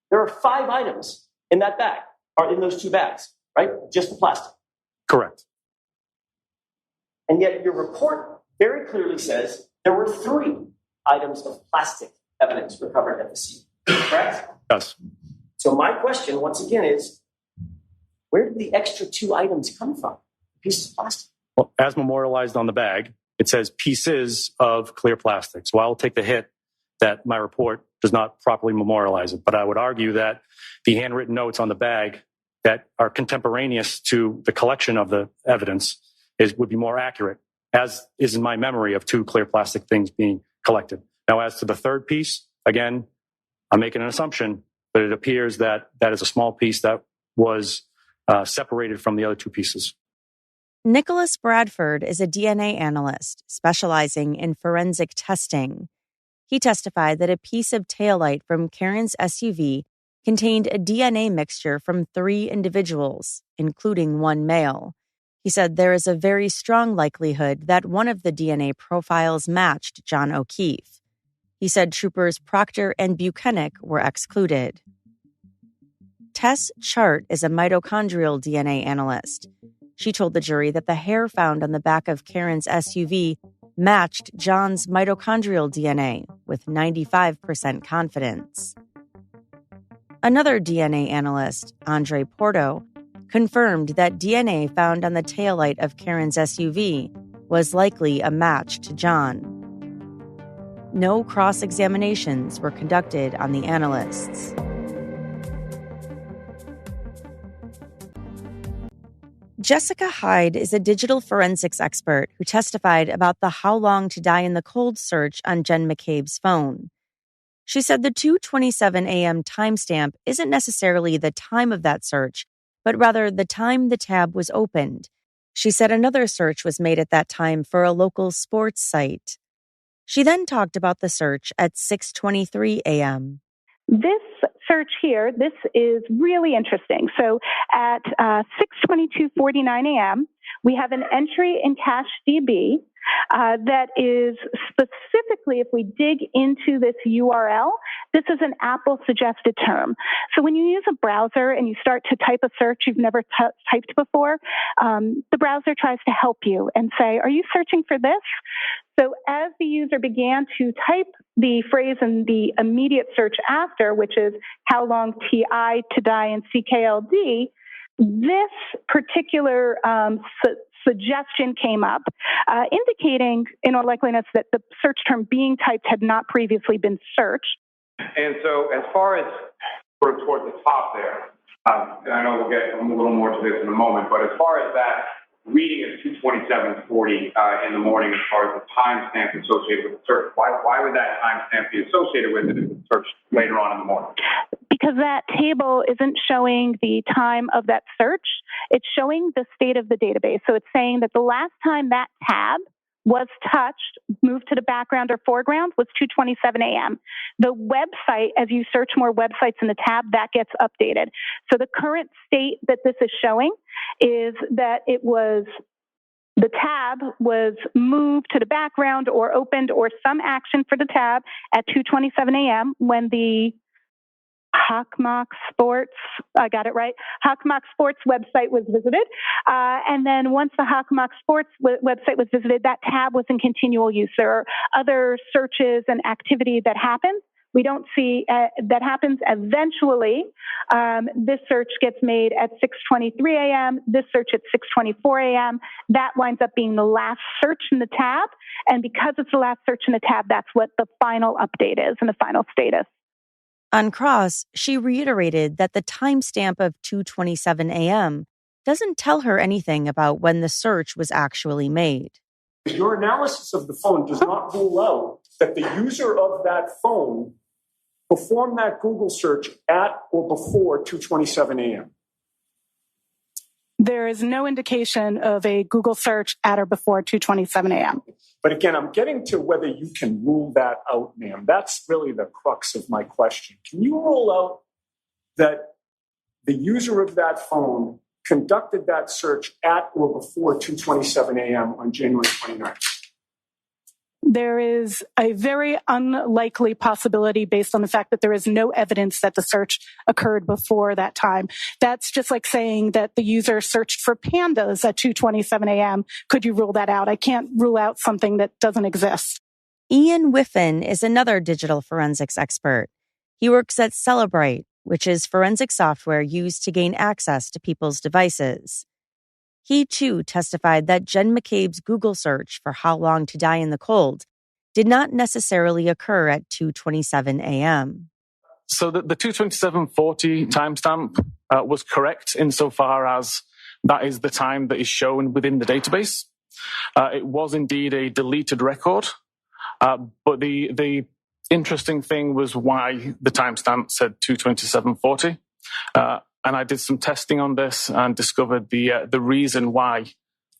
There are 5 items in that bag, or in those 2 bags, right? Just the plastic. Correct. And yet your report very clearly says there were 3 items of plastic evidence recovered at the scene, correct? Yes. So my question, once again, is where did the extra 2 items come from? Pieces of plastic. Well, as memorialized on the bag, it says pieces of clear plastic. So I'll take the hit that my report does not properly memorialize it. But I would argue that the handwritten notes on the bag that are contemporaneous to the collection of the evidence would be more accurate, as is in my memory of 2 clear plastic things being collected. Now, as to the third piece, again, I'm making an assumption, but it appears that that is a small piece that was separated from the other 2 pieces. Nicholas Bradford is a DNA analyst specializing in forensic testing. He testified that a piece of taillight from Karen's SUV contained a DNA mixture from 3 individuals, including 1 male. He said there is a very strong likelihood that one of the DNA profiles matched John O'Keefe. He said troopers Proctor and Buchanan were excluded. Tess Chart is a mitochondrial DNA analyst. She told the jury that the hair found on the back of Karen's SUV matched John's mitochondrial DNA with 95% confidence. Another DNA analyst, Andre Porto, confirmed that DNA found on the taillight of Karen's SUV was likely a match to John. No cross-examinations were conducted on the analysts. Jessica Hyde is a digital forensics expert who testified about the How Long to Die in the Cold search on Jen McCabe's phone. She said the 2:27 a.m. timestamp isn't necessarily the time of that search, but rather the time the tab was opened. She said another search was made at that time for a local sports site. She then talked about the search at 6:23 a.m. This search here, this is really interesting. So at 6:22:49 a.m., we have an entry in CacheDB that is specifically, if we dig into this URL, this is an Apple suggested term. So when you use a browser and you start to type a search you've never typed before, the browser tries to help you and say, are you searching for this? So as the user began to type the phrase in the immediate search after, which is how long TI to die in CKLD, this particular suggestion came up, indicating in all likeliness that the search term being typed had not previously been searched. And so as far as sort of toward the top there, and I know we'll get a little more to this in a moment, but as far as that reading is 2:27:40 in the morning as far as the timestamp associated with the search. Why would that timestamp be associated with it if it's searched later on in the morning? Because that table isn't showing the time of that search. It's showing the state of the database. So it's saying that the last time that tab was touched, moved to the background or foreground, was 2:27 a.m. The website, as you search more websites in the tab, that gets updated. So the current state that this is showing is that the tab was moved to the background or opened or some action for the tab at 2:27 a.m. when the Hawkmock Sports, I got it right, Hawkmock Sports website was visited. And then once the Hawkmock Sports website was visited, that tab was in continual use. There are other searches and activity that happens. We don't see that happens eventually. This search gets made at 6:23 a.m., this search at 6:24 a.m. That winds up being the last search in the tab. And because it's the last search in the tab, that's what the final update is and the final status. On cross, she reiterated that the timestamp of 2:27 a.m. doesn't tell her anything about when the search was actually made. Your analysis of the phone does not rule out that the user of that phone performed that Google search at or before 2:27 a.m. There is no indication of a Google search at or before 2:27 a.m. But again, I'm getting to whether you can rule that out, ma'am. That's really the crux of my question. Can you rule out that the user of that phone conducted that search at or before 2:27 a.m. on January 29th? There is a very unlikely possibility based on the fact that there is no evidence that the search occurred before that time. That's just like saying that the user searched for pandas at 2:27 a.m. Could you rule that out? I can't rule out something that doesn't exist. Ian Whiffen is another digital forensics expert. He works at Celebrite, which is forensic software used to gain access to people's devices. He, too, testified that Jen McCabe's Google search for how long to die in the cold did not necessarily occur at 2:27 a.m. So the 2:27:40 timestamp was correct insofar as that is the time that is shown within the database. It was indeed a deleted record, but the interesting thing was why the timestamp said 2:27:40. And I did some testing on this and discovered the reason why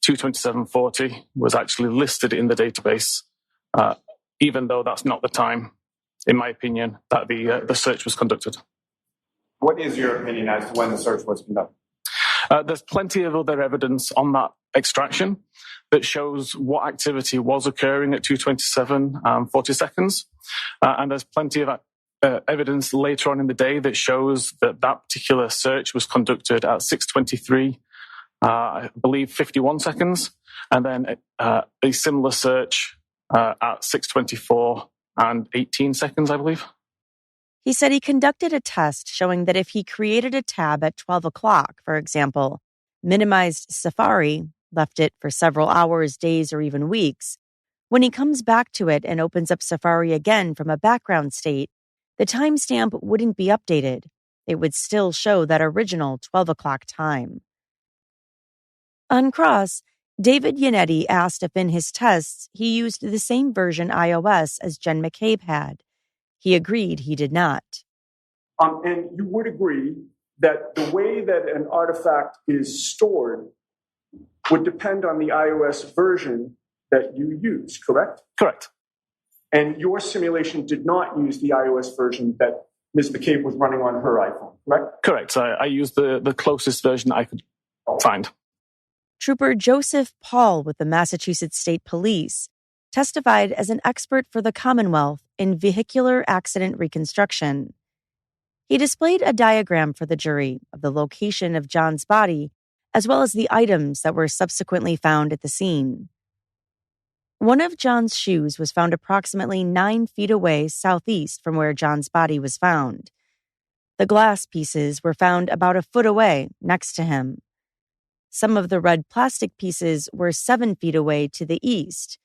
2:27:40 was actually listed in the database, even though that's not the time, in my opinion, that the search was conducted. What is your opinion as to when the search was conducted? There's plenty of other evidence on that extraction that shows what activity was occurring at 2:27:40 seconds. And there's plenty of evidence later on in the day that shows that particular search was conducted at 6:23, I believe 51 seconds, and then a similar search at 6:24 and 18 seconds, I believe. He said he conducted a test showing that if he created a tab at 12 o'clock, for example, minimized Safari, left it for several hours, days, or even weeks, when he comes back to it and opens up Safari again from a background state, the timestamp wouldn't be updated. It would still show that original 12 o'clock time. On cross, David Yannetti asked if in his tests he used the same version iOS as Jen McCabe had. He agreed he did not. And you would agree that the way that an artifact is stored would depend on the iOS version that you use, correct? Correct. And your simulation did not use the iOS version that Ms. McCabe was running on her iPhone, correct? Correct. I used the closest version I could find. Trooper Joseph Paul with the Massachusetts State Police testified as an expert for the Commonwealth in vehicular accident reconstruction. He displayed a diagram for the jury of the location of John's body, as well as the items that were subsequently found at the scene. One of John's shoes was found approximately 9 feet away southeast from where John's body was found. The glass pieces were found about a foot away next to him. Some of the red plastic pieces were 7 feet away to the east.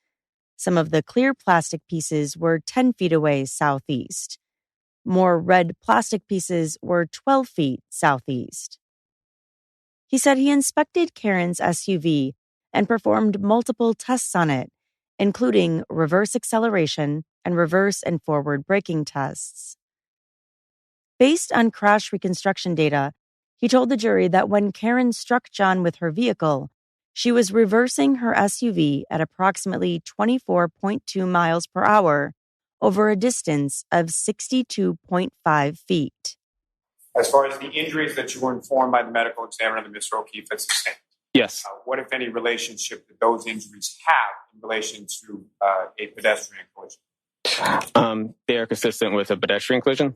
Some of the clear plastic pieces were 10 feet away southeast. More red plastic pieces were 12 feet southeast. He said he inspected Karen's SUV and performed multiple tests on it, including reverse acceleration and reverse and forward braking tests. Based on crash reconstruction data, he told the jury that when Karen struck John with her vehicle, she was reversing her SUV at approximately 24.2 miles per hour over a distance of 62.5 feet. As far as the injuries that you were informed by the medical examiner that Mr. O'Keefe had sustained, Yes. what, if any, relationship did those injuries have in relation to a pedestrian collision? They are consistent with a pedestrian collision.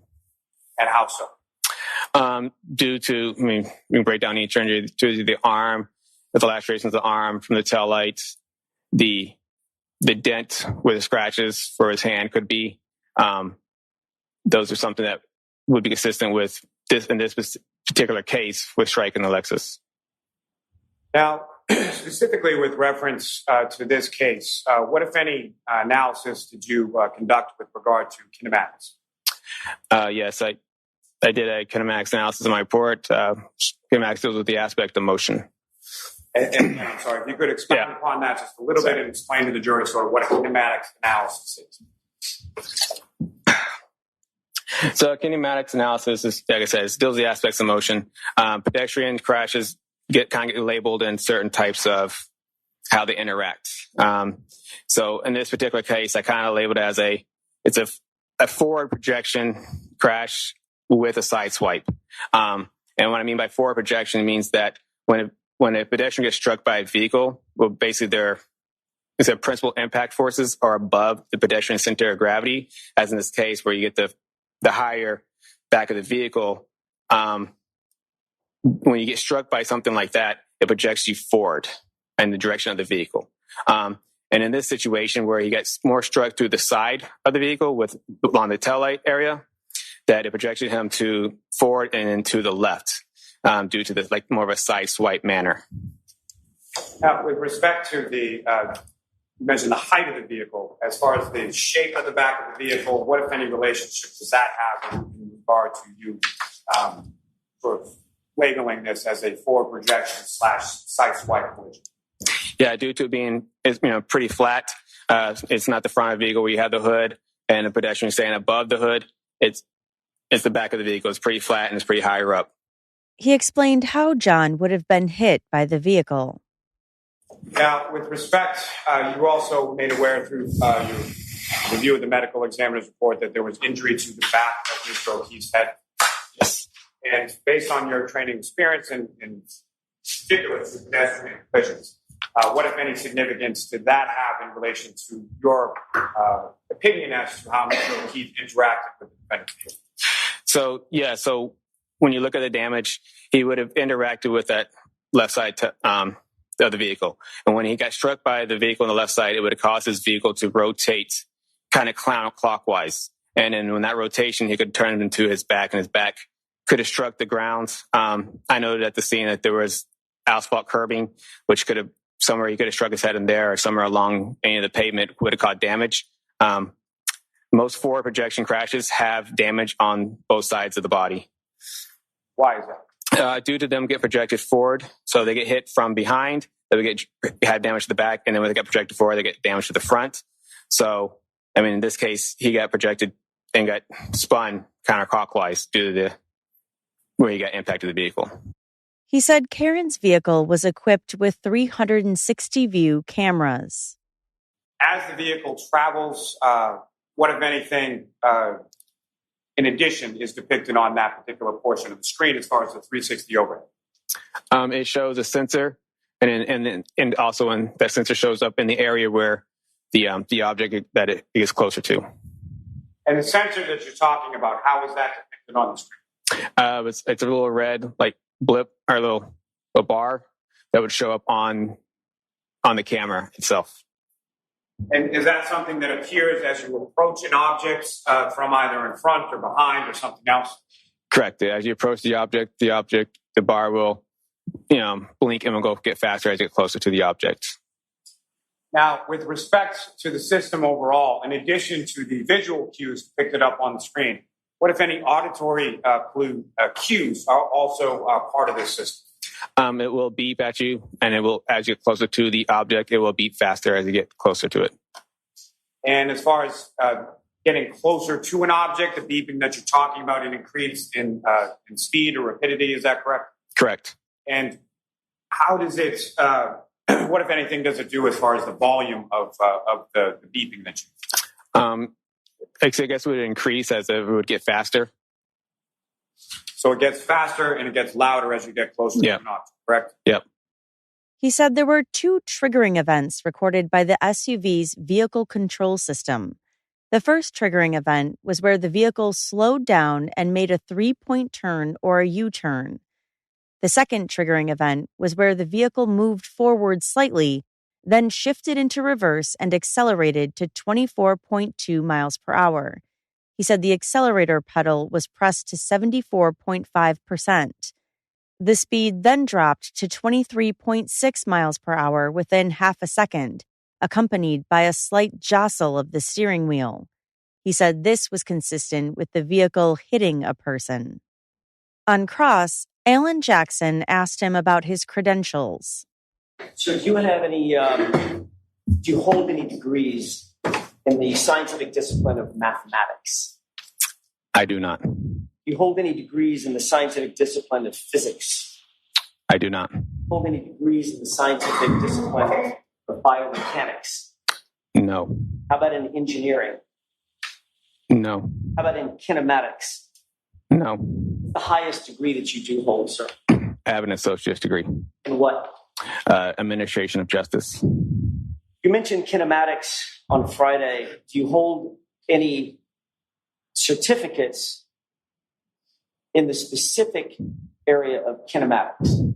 And how so? Due to, we can break down each injury, due to the arm, with the lacerations of the arm from the tail lights, the dent where the scratches for his hand could be. Those are something that would be consistent with this in this particular case with striking the Lexus. Now, specifically with reference to this case, what, if any, analysis did you conduct with regard to kinematics? Yes, I did a kinematics analysis in my report. Kinematics deals with the aspect of motion. And I'm sorry, if you could expand upon that just a little bit and explain to the jury sort of what a kinematics analysis is. So kinematics analysis is, like I said, it deals with the aspects of motion. Pedestrian crashes get labeled in certain types of how they interact. So in this particular case, I kind of labeled it as it's a forward projection crash with a side swipe. And what I mean by forward projection means that when a pedestrian gets struck by a vehicle, well, basically their principal impact forces are above the pedestrian center of gravity, as in this case where you get the higher back of the vehicle. When you get struck by something like that, it projects you forward in the direction of the vehicle. And in this situation where he gets more struck through the side of the vehicle on the taillight area, that it projected him to forward and then to the left due to this more of a side swipe manner. Now, with respect to you mentioned the height of the vehicle, as far as the shape of the back of the vehicle, what, if any, relationship does that have in regard to you sort of labeling this as a forward projection / side swipe collision? Yeah, due to it being pretty flat, it's not the front of the vehicle where you have the hood and the pedestrian staying above the hood. It's the back of the vehicle. It's pretty flat and it's pretty higher up. He explained how John would have been hit by the vehicle. Now, with respect, you also made aware through your review of the medical examiner's report that there was injury to the back of Mr. O'Keefe's head. Yes. And based on your training experience and particularly pedestrian collisions, what, if any, significance did that have in relation to your opinion as to how Mr. O'Keefe interacted with the defendant? So when you look at the damage, he would have interacted with that left side of the vehicle. And when he got struck by the vehicle on the left side, it would have caused his vehicle to rotate kind of counterclockwise. And then when that rotation, he could turn it into his back, and his back could have struck the ground. I noted at the scene that there was asphalt curbing, which could have somewhere he could have struck his head in there, or somewhere along any of the pavement would have caused damage. Most forward projection crashes have damage on both sides of the body. Why is that? Due to them get projected forward, so they get hit from behind, they would have damage to the back, and then when they got projected forward, they get damage to the front. So, I mean, in this case, he got projected and got spun counterclockwise due to where he got impacted the vehicle. He said Karen's vehicle was equipped with 360 view cameras. As the vehicle travels, what, if anything, in addition, is depicted on that particular portion of the screen as far as the 360 overhead? It shows a sensor, and also when that sensor shows up in the area where the object that it is closer to. And the sensor that you're talking about, how is that depicted on the screen? It's a little red like blip or a little bar that would show up on the camera itself. And is that something that appears as you approach an object from either in front or behind or something else? Correct. As you approach the object, the bar will, blink and will go get faster as you get closer to the object. Now, with respect to the system overall, in addition to the visual cues depicted up on the screen, what, if any, auditory cues are also part of this system? It will beep at you, and it will, as you get closer to the object, it will beep faster as you get closer to it. And as far as getting closer to an object, the beeping that you're talking about, it increases in speed or rapidity, is that correct? Correct. And how does it, what, if anything, does it do as far as the volume of the beeping that you... I guess it would increase as it would get faster. So it gets faster and it gets louder as you get closer to an object, correct? Yep. He said there were 2 triggering events recorded by the SUV's vehicle control system. The first triggering event was where the vehicle slowed down and made a 3-point turn or a U-turn. The second triggering event was where the vehicle moved forward slightly, then shifted into reverse and accelerated to 24.2 miles per hour. He said the accelerator pedal was pressed to 74.5%. The speed then dropped to 23.6 miles per hour within half a second, accompanied by a slight jostle of the steering wheel. He said this was consistent with the vehicle hitting a person. On cross, Alan Jackson asked him about his credentials. So do you have any, do you hold any degrees in the scientific discipline of mathematics? I do not. Do you hold any degrees in the scientific discipline of physics? I do not. Hold any degrees in the scientific discipline of biomechanics? No. How about in engineering? No. How about in kinematics? No. The highest degree that you do hold, sir? I have an associate's degree. In what? Administration of justice. You mentioned kinematics on Friday. Do you hold any certificates in the specific area of kinematics?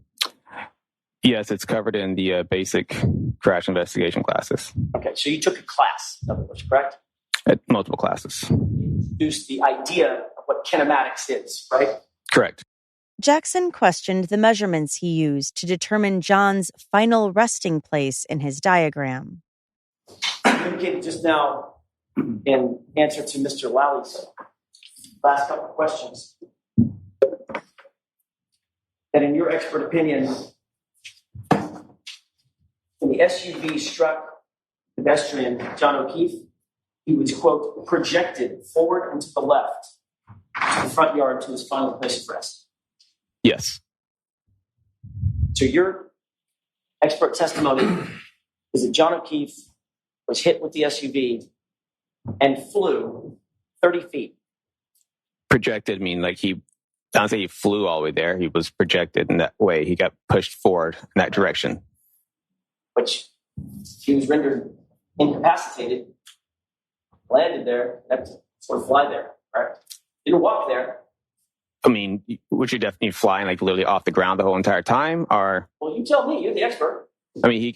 Yes, it's covered in the basic crash investigation classes. Okay, so you took a class, in other words, correct? Multiple classes. Introduced the idea of what kinematics is, right? Correct. Jackson questioned the measurements he used to determine John's final resting place in his diagram. You indicated just now, in answer to Mr. Lally,'s last couple of questions, that in your expert opinion, when the SUV struck pedestrian John O'Keefe, he was, quote, projected forward and to the left, to the front yard to his final place of rest. Yes. So your expert testimony is that John O'Keefe was hit with the SUV and flew 30 feet. Projected mean like I don't say he flew all the way there. He was projected in that way. He got pushed forward in that direction. Which he was rendered incapacitated, landed there, had to sort of fly there, right? Didn't walk there. I mean, would you definitely flying like literally off the ground the whole entire time, or? Well, you tell me. You're the expert. I mean,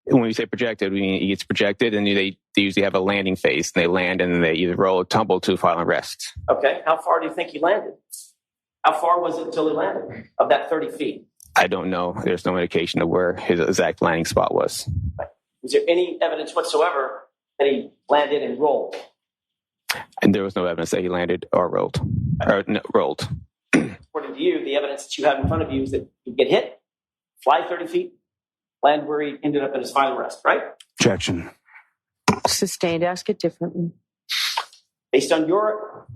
when we say projected, we mean he gets projected, and they usually have a landing phase, and they land, and then they either roll or tumble to final rest. Okay. How far do you think he landed? How far was it until he landed of that 30 feet? I don't know. There's no indication of where his exact landing spot was. Right. Was there any evidence whatsoever that he landed and rolled? And there was no evidence that he landed or rolled. Or no, rolled. According to you, the evidence that you have in front of you is that you get hit, fly 30 feet, land where he ended up in his final arrest, right? Objection. Sustained. Ask it differently. Based on your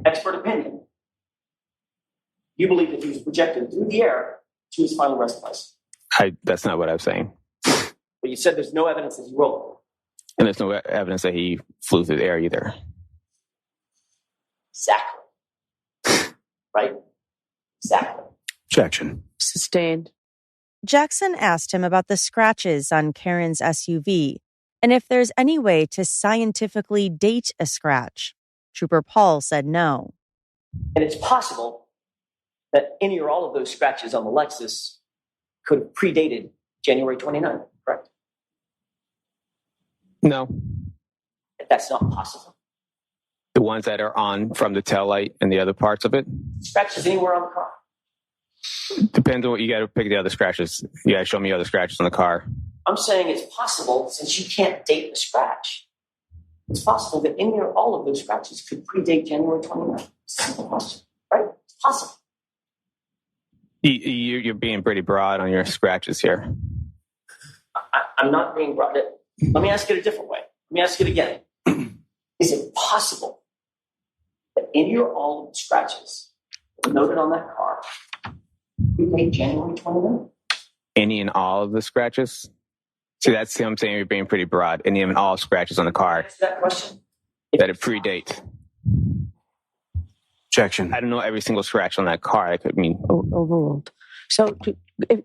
expert opinion, you believe that he was projected through the air to his final rest place. That's not what I'm saying. But you said there's no evidence that he rolled. And there's no evidence that he flew through the air either. Exactly. Right? Exactly. Objection. Sustained. Jackson asked him about the scratches on Karen's SUV and if there's any way to scientifically date a scratch. Trooper Paul said no. And it's possible that any or all of those scratches on the Lexus could have predated January 29th, correct? No. That's not possible. The ones that are on from the taillight and the other parts of it? Scratches anywhere on the car. Depends on what you got to pick the other scratches. You got to show me other scratches on the car. I'm saying it's possible, since you can't date the scratch, it's possible that any or all of those scratches could predate January 29th. Simple question, right? It's possible. You're being pretty broad on your scratches here. I'm not being broad. Let me ask it a different way. Let me ask it again. Is it possible that any or all of the scratches noted on that car predate January 29th? Any and all of the scratches? See, that's what I'm saying. You're being pretty broad. Any and all scratches on the car. Answer that question. That it predate. Objection. I don't know every single scratch on that car. I could mean. Overruled. So,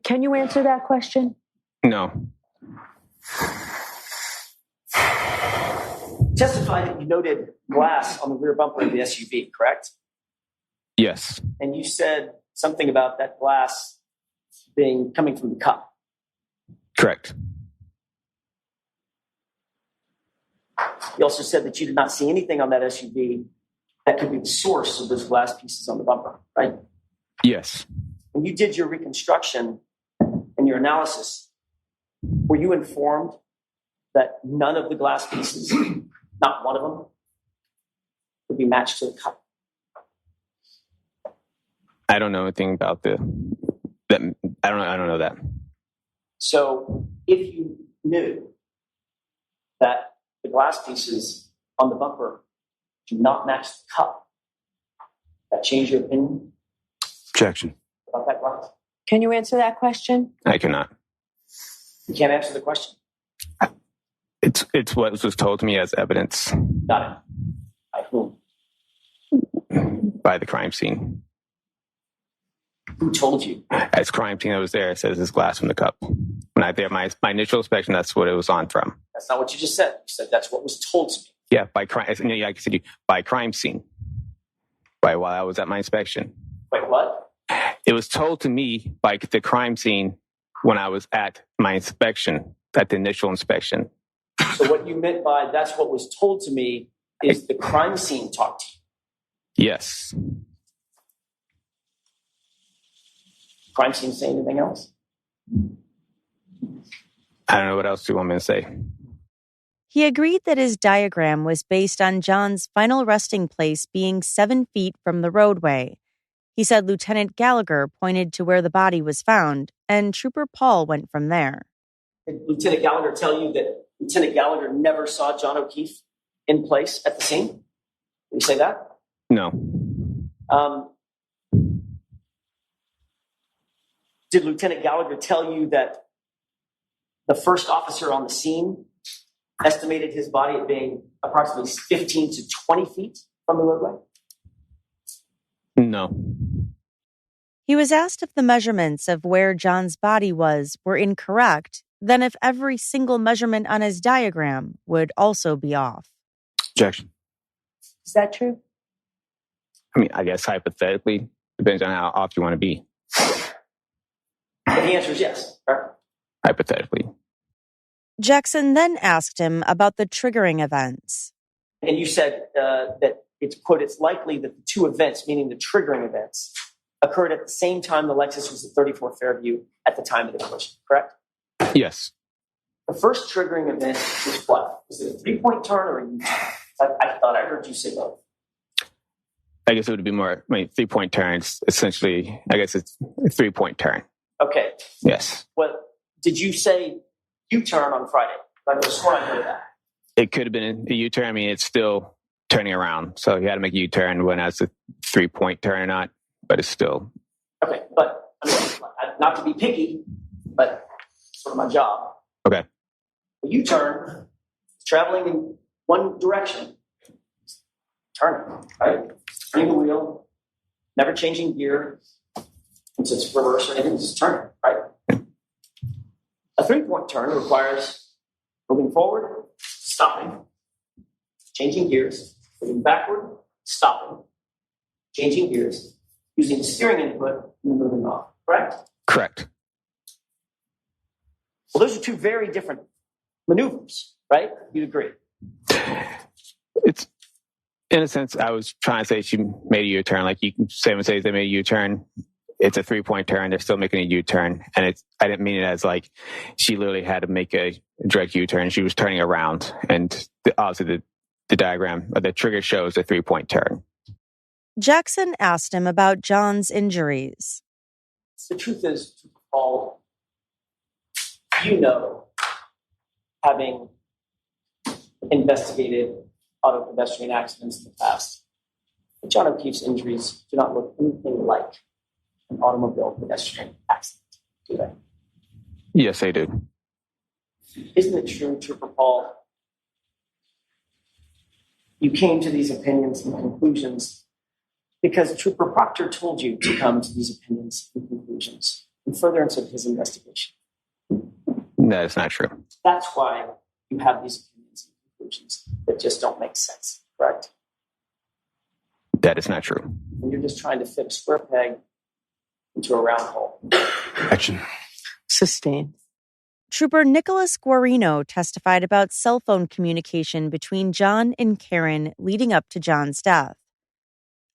can you answer that question? No. Testify that you noted glass on the rear bumper of the SUV, correct? Yes. And you said something about that glass coming from the cup. Correct. You also said that you did not see anything on that SUV that could be the source of those glass pieces on the bumper, right? Yes. When you did your reconstruction and your analysis, were you informed that none of the glass pieces, not one of them, would be matched to the cup? I don't know anything about that. I don't know that. So if you knew that the glass pieces on the bumper do not match the cup, that change your opinion Objection. about that glass? Can you answer that question? I cannot. You can't answer the question. It's what was told to me as evidence. Got it. By whom? By the crime scene. Who told you? As crime scene, I was there. It says this glass from the cup. When I did my initial inspection, that's what it was on from. That's not what you just said. You said that's what was told to me. Yeah, by crime. Yeah, I said by crime scene. While I was at my inspection. Wait, what? It was told to me by the crime scene when I was at my inspection, at the initial inspection. So what you meant by that's what was told to me is the crime scene talked to you? Yes. Crime scene say anything else? I don't know what else you want me to say. He agreed that his diagram was based on John's final resting place being 7 feet from the roadway. He said Lieutenant Gallagher pointed to where the body was found, and Trooper Paul went from there. Did Lieutenant Gallagher tell you that Lieutenant Gallagher never saw John O'Keefe in place at the scene? Did he say that? No. Did Lieutenant Gallagher tell you that the first officer on the scene estimated his body at being approximately 15 to 20 feet from the roadway? No. He was asked if the measurements of where John's body was were incorrect, then if every single measurement on his diagram would also be off. Objection. Is that true? I mean, I guess hypothetically, depends on how off you want to be. And the answer is yes, right? Hypothetically. Jackson then asked him about the triggering events. And you said that it's, quote, it's likely that the two events, meaning the triggering events, occurred at the same time the Lexus was at 34 Fairview at the time of the collision, correct? Yes. The first triggering event was what? Was it a 3-point turn or a U-turn? I thought I heard you say both. I guess it would be more, 3-point turns. Essentially, I guess it's a 3-point turn. Okay. Yes. Well, did you say U-turn on Friday? I just swear I heard that. It could have been a U-turn. I mean, it's still turning around. So you had to make a U-turn when that's a 3-point turn or not, but it's still. Okay, but not to be picky, but it's sort of my job. Okay. A U-turn, traveling in one direction, turning, right? Turning the wheel, never changing gear, since it's reverse or anything, just turning, right? A 3-point turn requires moving forward, stopping, changing gears, moving backward, stopping, changing gears, using the steering input, and then moving off, correct? Correct. Well, those are two very different maneuvers, right? You'd agree. It's, in a sense, I was trying to say she made a U-turn. Like you can say they made a U-turn. It's a 3-point turn. They're still making a U-turn. And I didn't mean it as like she literally had to make a direct U-turn. She was turning around. And obviously the diagram or the trigger shows a 3-point turn. Jackson asked him about John's injuries. The truth is, Paul, having investigated auto pedestrian accidents in the past, John O'Keefe's injuries do not look anything like an automobile pedestrian accident, do they? Yes, they do. Isn't it true, Trooper Paul? You came to these opinions and conclusions because Trooper Proctor told you to come to these opinions and conclusions in furtherance of his investigation. That is not true. That's why you have these opinions and conclusions that just don't make sense, correct? That is not true. And you're just trying to fit a square peg into a round hole. Action. Sustained. Trooper Nicholas Guarino testified about cell phone communication between John and Karen leading up to John's death.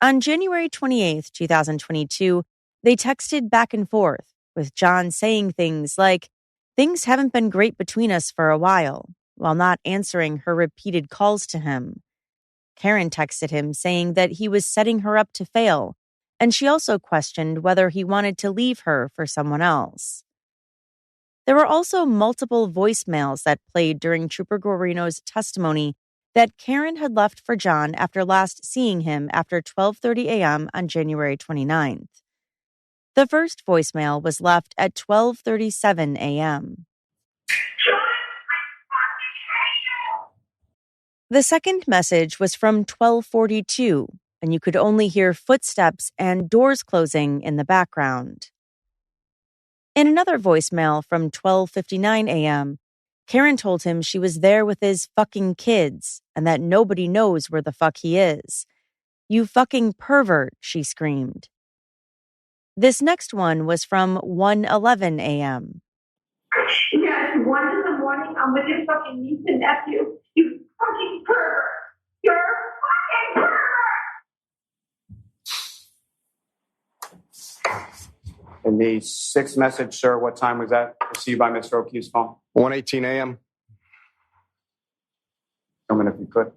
On January 28, 2022, they texted back and forth, with John saying things like, "Things haven't been great between us for a while," while not answering her repeated calls to him. Karen texted him saying that he was setting her up to fail, and she also questioned whether he wanted to leave her for someone else. There were also multiple voicemails that played during Trooper Guarino's testimony that Karen had left for John after last seeing him after 12:30 a.m. on January 29th. The first voicemail was left at 12:37 a.m. The second message was from 12:42, and you could only hear footsteps and doors closing in the background. In another voicemail from 12:59 a.m., Karen told him she was there with his fucking kids and that nobody knows where the fuck he is. "You fucking pervert," she screamed. This next one was from 1:11 a.m. "Yeah, it's 1 in the morning. I'm with your fucking niece and nephew. You fucking pervert. You're a fucking pervert." And the sixth message, sir, what time was that received by Mr. O'Keefe's phone? 1:18 a.m. Come in if you could.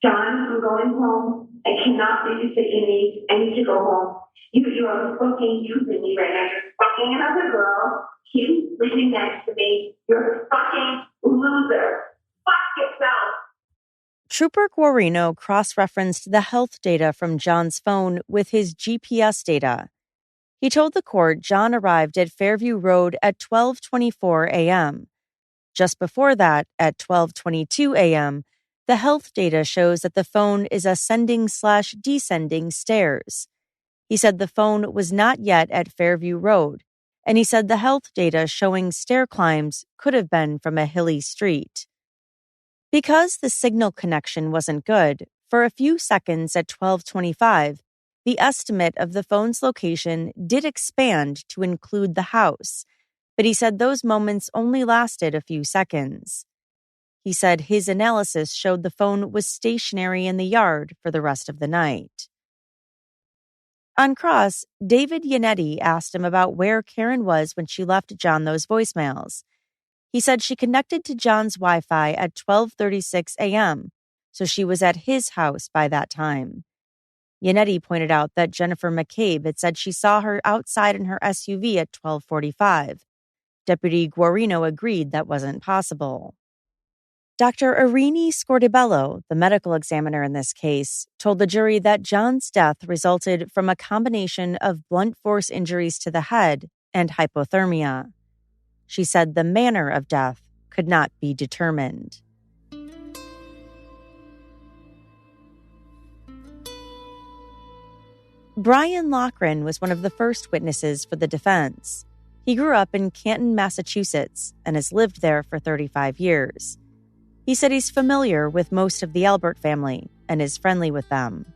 "John, I'm going home. I cannot babysit your niece. I need to go home. You are fucking using me right now. You're fucking another girl. She's sleeping next to me. You're a fucking loser. Fuck yourself." Trooper Guarino cross-referenced the health data from John's phone with his GPS data. He told the court John arrived at Fairview Road at 12:24 a.m. Just before that, at 12:22 a.m., the health data shows that the phone is ascending/descending stairs. He said the phone was not yet at Fairview Road, and he said the health data showing stair climbs could have been from a hilly street. Because the signal connection wasn't good, for a few seconds at 12:25, the estimate of the phone's location did expand to include the house, but he said those moments only lasted a few seconds. He said his analysis showed the phone was stationary in the yard for the rest of the night. On cross, David Yannetti asked him about where Karen was when she left John those voicemails. He said she connected to John's Wi-Fi at 12:36 a.m., so she was at his house by that time. Yannetti pointed out that Jennifer McCabe had said she saw her outside in her SUV at 12:45. Deputy Guarino agreed that wasn't possible. Dr. Irini Scordibello, the medical examiner in this case, told the jury that John's death resulted from a combination of blunt force injuries to the head and hypothermia. She said the manner of death could not be determined. Brian Loughran was one of the first witnesses for the defense. He grew up in Canton, Massachusetts, and has lived there for 35 years. He said he's familiar with most of the Albert family and is friendly with them.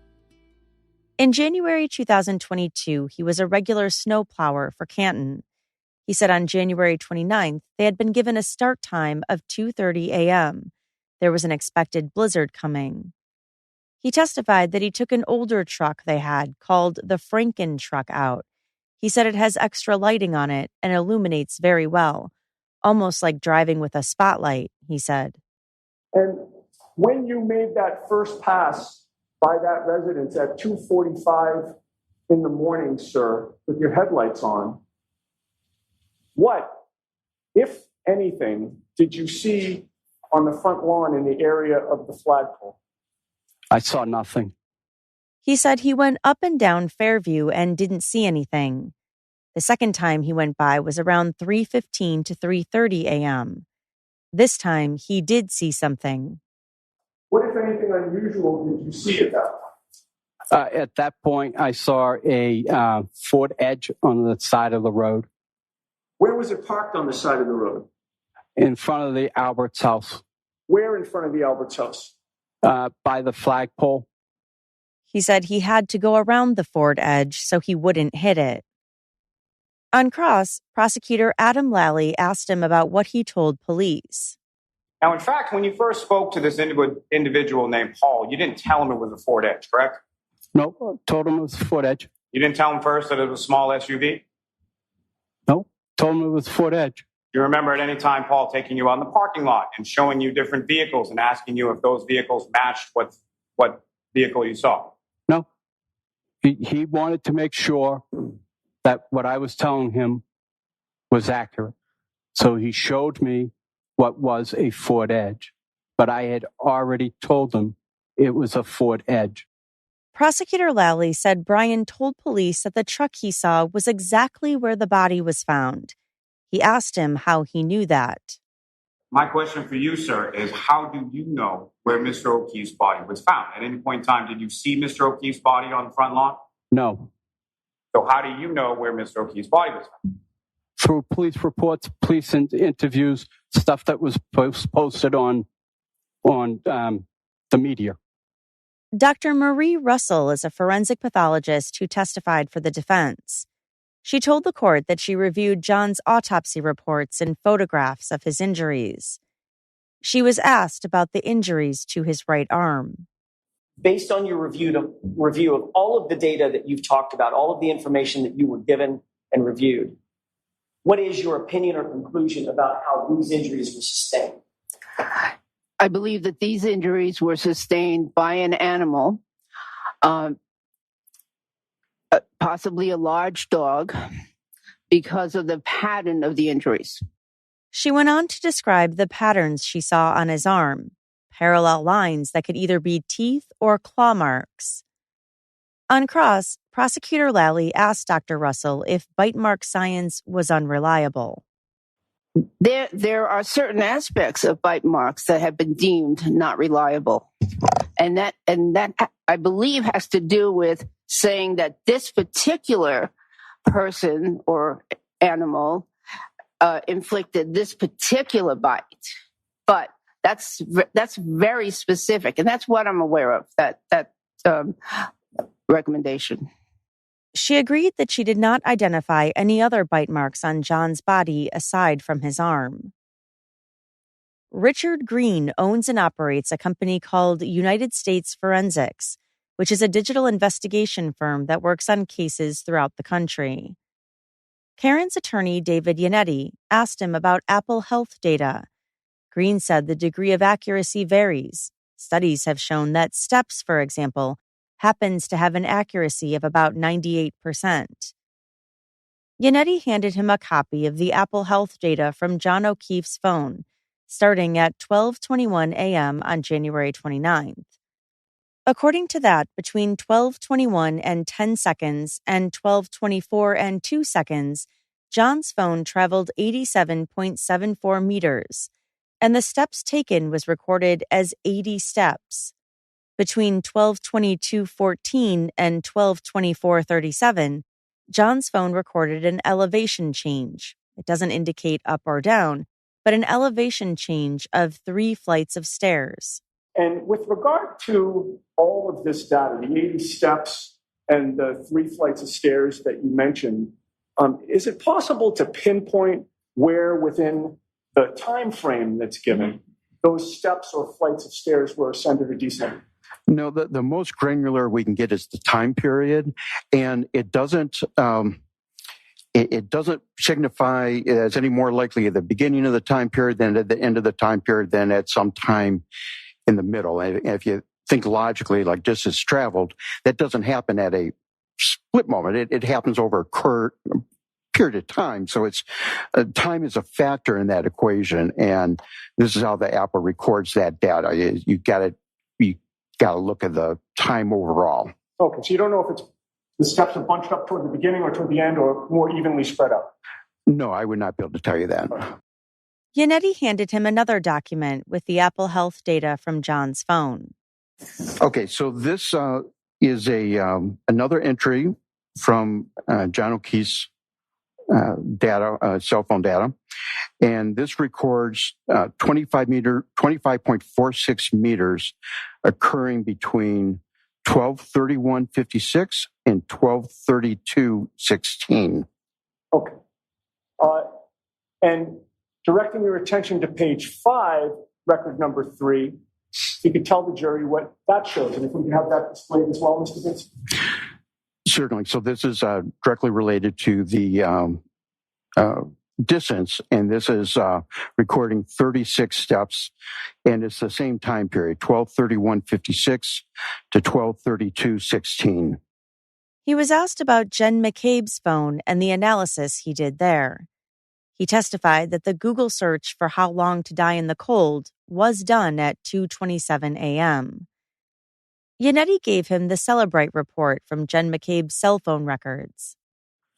In January 2022, he was a regular snowplower for Canton. He said on January 29th, they had been given a start time of 2:30 a.m. There was an expected blizzard coming. He testified that he took an older truck they had called the Franken truck out. He said it has extra lighting on it and illuminates very well, almost like driving with a spotlight, he said. And when you made that first pass by that residence at 2:45 in the morning, sir, with your headlights on, what, if anything, did you see on the front lawn in the area of the flagpole? I saw nothing. He said he went up and down Fairview and didn't see anything. The second time he went by was around 3:15 to 3:30 a.m. This time, he did see something. What, if anything, unusual did you see at that point? At that point, I saw a Ford Edge on the side of the road. Where was it parked on the side of the road? In front of the Albert's house. Where in front of the Albert's house? By the flagpole. He said he had to go around the Ford Edge so he wouldn't hit it. On cross, prosecutor Adam Lally asked him about what he told police. Now, in fact, when you first spoke to this individual named Paul, you didn't tell him it was a Ford Edge, correct? No, told him it was a Ford Edge. You didn't tell him first that it was a small SUV? No, told him it was a Ford Edge. Do you remember at any time Paul taking you out in the parking lot and showing you different vehicles and asking you if those vehicles matched what vehicle you saw? No. He wanted to make sure that what I was telling him was accurate. So he showed me what was a Ford Edge, but I had already told him it was a Ford Edge. Prosecutor Lally said Brian told police that the truck he saw was exactly where the body was found. He asked him how he knew that. My question for you, sir, is how do you know where Mr. O'Keefe's body was found? At any point in time, did you see Mr. O'Keefe's body on the front lawn? No. So how do you know where Mr. O'Keefe's body was found? Through police reports, police interviews, stuff that was posted on the media. Dr. Marie Russell is a forensic pathologist who testified for the defense. She told the court that she reviewed John's autopsy reports and photographs of his injuries. She was asked about the injuries to his right arm. Based on your review of all of the data that you've talked about, all of the information that you were given and reviewed, what is your opinion or conclusion about how these injuries were sustained? I believe that these injuries were sustained by an animal, possibly a large dog, because of the pattern of the injuries. She went on to describe the patterns she saw on his arm, parallel lines that could either be teeth or claw marks. On cross, Prosecutor Lally asked Dr. Russell if bite mark science was unreliable. There are certain aspects of bite marks that have been deemed not reliable. And that I believe has to do with saying that this particular person or animal inflicted this particular bite. But that's very specific, and that's what I'm aware of, that recommendation. She agreed that she did not identify any other bite marks on John's body aside from his arm. Richard Green owns and operates a company called United States Forensics, which is a digital investigation firm that works on cases throughout the country. Karen's attorney, David Yannetti, asked him about Apple Health data. Green said the degree of accuracy varies. Studies have shown that steps, for example, happens to have an accuracy of about 98%. Yannetti handed him a copy of the Apple Health data from John O'Keefe's phone, starting at 12:21 a.m. on January 29th. According to that, between 12:21 and 10 seconds and 12:24 and 2 seconds, John's phone traveled 87.74 meters, and the steps taken was recorded as 80 steps. Between 12:22:14 and 12:24:37, John's phone recorded an elevation change. It doesn't indicate up or down, but an elevation change of 3 flights of stairs. And with regard to all of this data, the 80 steps and the 3 flights of stairs that you mentioned, is it possible to pinpoint where within the time frame that's given those steps or flights of stairs were ascended or descended? No, the most granular we can get is the time period, and it doesn't signify as any more likely at the beginning of the time period than at the end of the time period than at some time in the middle. And if you think logically, like distance traveled, that doesn't happen at a split moment. It happens over a period of time. So time is a factor in that equation, and this is how the Apple records that data. You got to look at the time overall. Okay, so you don't know if it's the steps are bunched up toward the beginning or toward the end or more evenly spread out? No, I would not be able to tell you that. Yannetti handed him another document with the Apple Health data from John's phone. Okay, so this is another entry from John O'Keefe's cell phone data, and this records 25.46 meters occurring between 12:31:56 and 12:32:16. Okay, and directing your attention to page 5, record number 3, you could tell the jury what that shows, and if we can have that displayed as well, Mr. Vince. Certainly. So this is directly related to the distance, and this is recording 36 steps, and it's the same time period, 12:31:56 to 12:32:16. He was asked about Jen McCabe's phone and the analysis he did there. He testified that the Google search for how long to die in the cold was done at 2:27 a.m. Yannetti gave him the Celebrite report from Jen McCabe's cell phone records.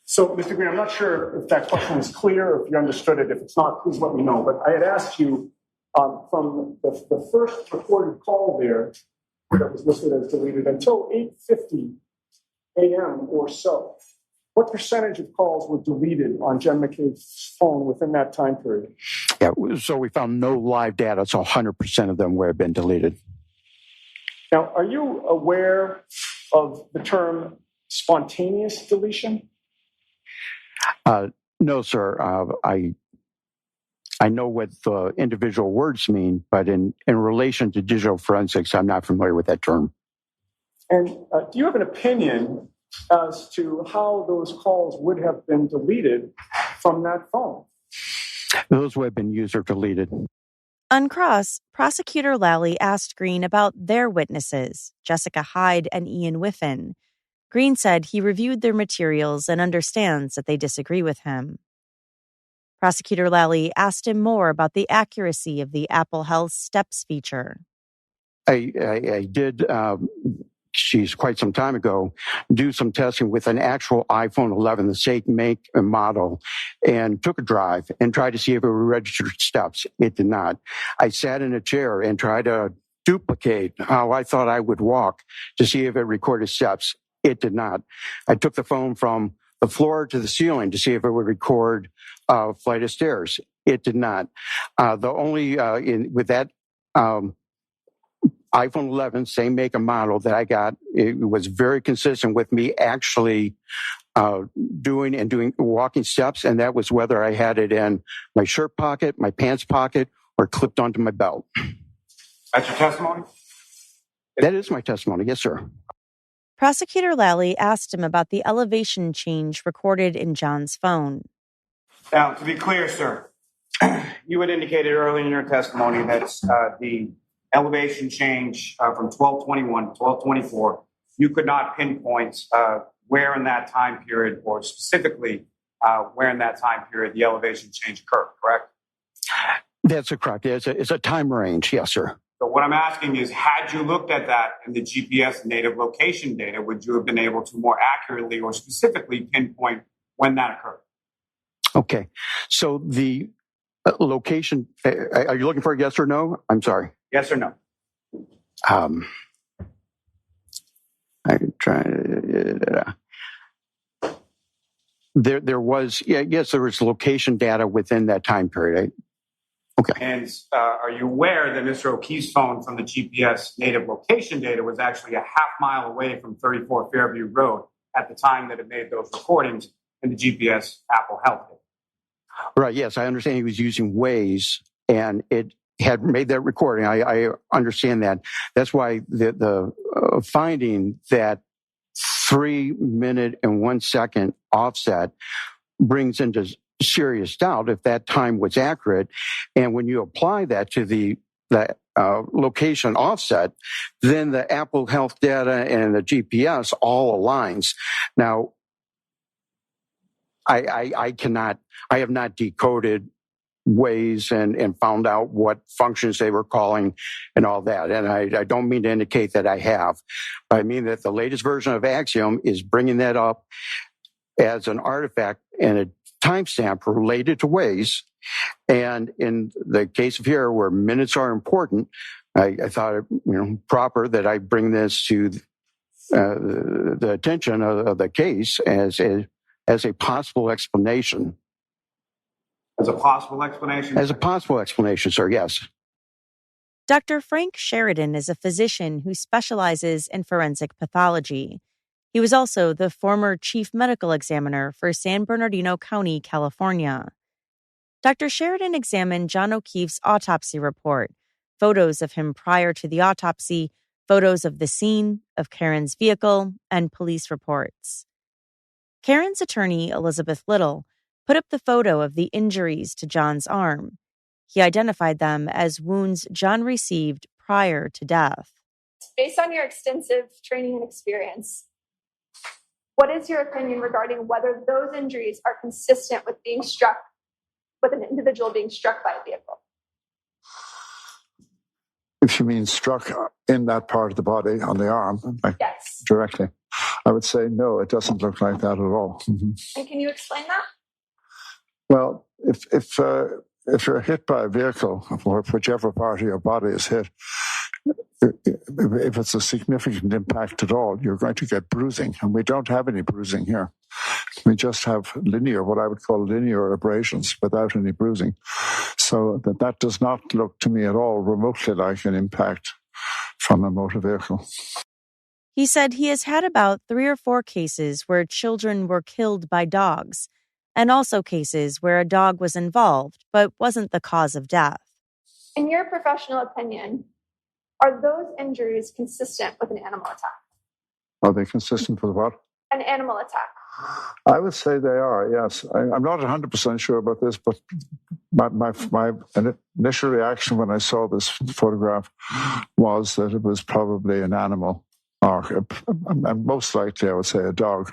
So, Mr. Green, I'm not sure if that question was clear or if you understood it. If it's not, please let me know. But I had asked you from the first recorded call there that was listed as deleted until 8:50 a.m. or so, what percentage of calls were deleted on Jen McCabe's phone within that time period? Yeah, so we found no live data, so 100% of them would have been deleted. Now, are you aware of the term spontaneous deletion? No, sir. I know what the individual words mean, but in relation to digital forensics, I'm not familiar with that term. And do you have an opinion as to how those calls would have been deleted from that phone? Those would have been user deleted. On cross, Prosecutor Lally asked Green about their witnesses, Jessica Hyde and Ian Whiffen. Green said he reviewed their materials and understands that they disagree with him. Prosecutor Lally asked him more about the accuracy of the Apple Health Steps feature. I did, quite some time ago, do some testing with an actual iPhone 11, the same make and model, and took a drive and tried to see if it would register steps. It did not. I sat in a chair and tried to duplicate how I thought I would walk to see if it recorded steps. It did not. I took the phone from the floor to the ceiling to see if it would record a flight of stairs. It did not. The only, with that iPhone 11, same make and model that I got, it was very consistent with me actually doing walking steps, and that was whether I had it in my shirt pocket, my pants pocket, or clipped onto my belt. That's your testimony? That is my testimony, yes, sir. Prosecutor Lally asked him about the elevation change recorded in John's phone. Now, to be clear, sir, you had indicated earlier in your testimony that the elevation change from 12:21 to 12:24, you could not pinpoint where in that time period or specifically where in that time period the elevation change occurred, correct? That's correct. It's a time range. Yes, sir. So what I'm asking is, had you looked at that in the GPS native location data, would you have been able to more accurately or specifically pinpoint when that occurred? Okay. So the location, are you looking for a yes or no? I'm sorry. Yes or no? I'm trying. There was, yes, there was location data within that time period. Okay. And are you aware that Mr. O'Keefe's phone from the GPS native location data was actually a half mile away from 34 Fairview Road at the time that it made those recordings in the GPS Apple Health data? Right. Yes, I understand he was using Waze, and it had made that recording. I understand that. That's why the finding that 3 minute and 1 second offset brings into serious doubt if that time was accurate. And when you apply that to the location offset, then the Apple Health data and the GPS all aligns. Now, I have not decoded Waze and found out what functions they were calling and all that. And I don't mean to indicate that I have. I mean that the latest version of Axiom is bringing that up as an artifact and a timestamp related to Waze. And in the case of here, where minutes are important, I thought it proper that I bring this to the attention of the case as a possible explanation. As a possible explanation? As a possible explanation, sir, yes. Dr. Frank Sheridan is a physician who specializes in forensic pathology. He was also the former chief medical examiner for San Bernardino County, California. Dr. Sheridan examined John O'Keefe's autopsy report, photos of him prior to the autopsy, photos of the scene, of Karen's vehicle, and police reports. Karen's attorney, Elizabeth Little, put up the photo of the injuries to John's arm. He identified them as wounds John received prior to death. Based on your extensive training and experience, what is your opinion regarding whether those injuries are consistent with being struck, with an individual being struck by a vehicle? If you mean struck in that part of the body, on the arm, yes, directly, I would say no, it doesn't look like that at all. Mm-hmm. And can you explain that? Well, if you're hit by a vehicle, or whichever part of your body is hit, if it's a significant impact at all, you're going to get bruising, and we don't have any bruising here. We just have what I would call linear abrasions without any bruising. So that does not look to me at all remotely like an impact from a motor vehicle. He said he has had about 3 or 4 cases where children were killed by dogs, and also cases where a dog was involved but wasn't the cause of death. In your professional opinion, are those injuries consistent with an animal attack? Are they consistent with what? An animal attack. I would say they are, yes. I'm not 100% sure about this, but my initial reaction when I saw this photograph was that it was probably an animal, or most likely I would say a dog.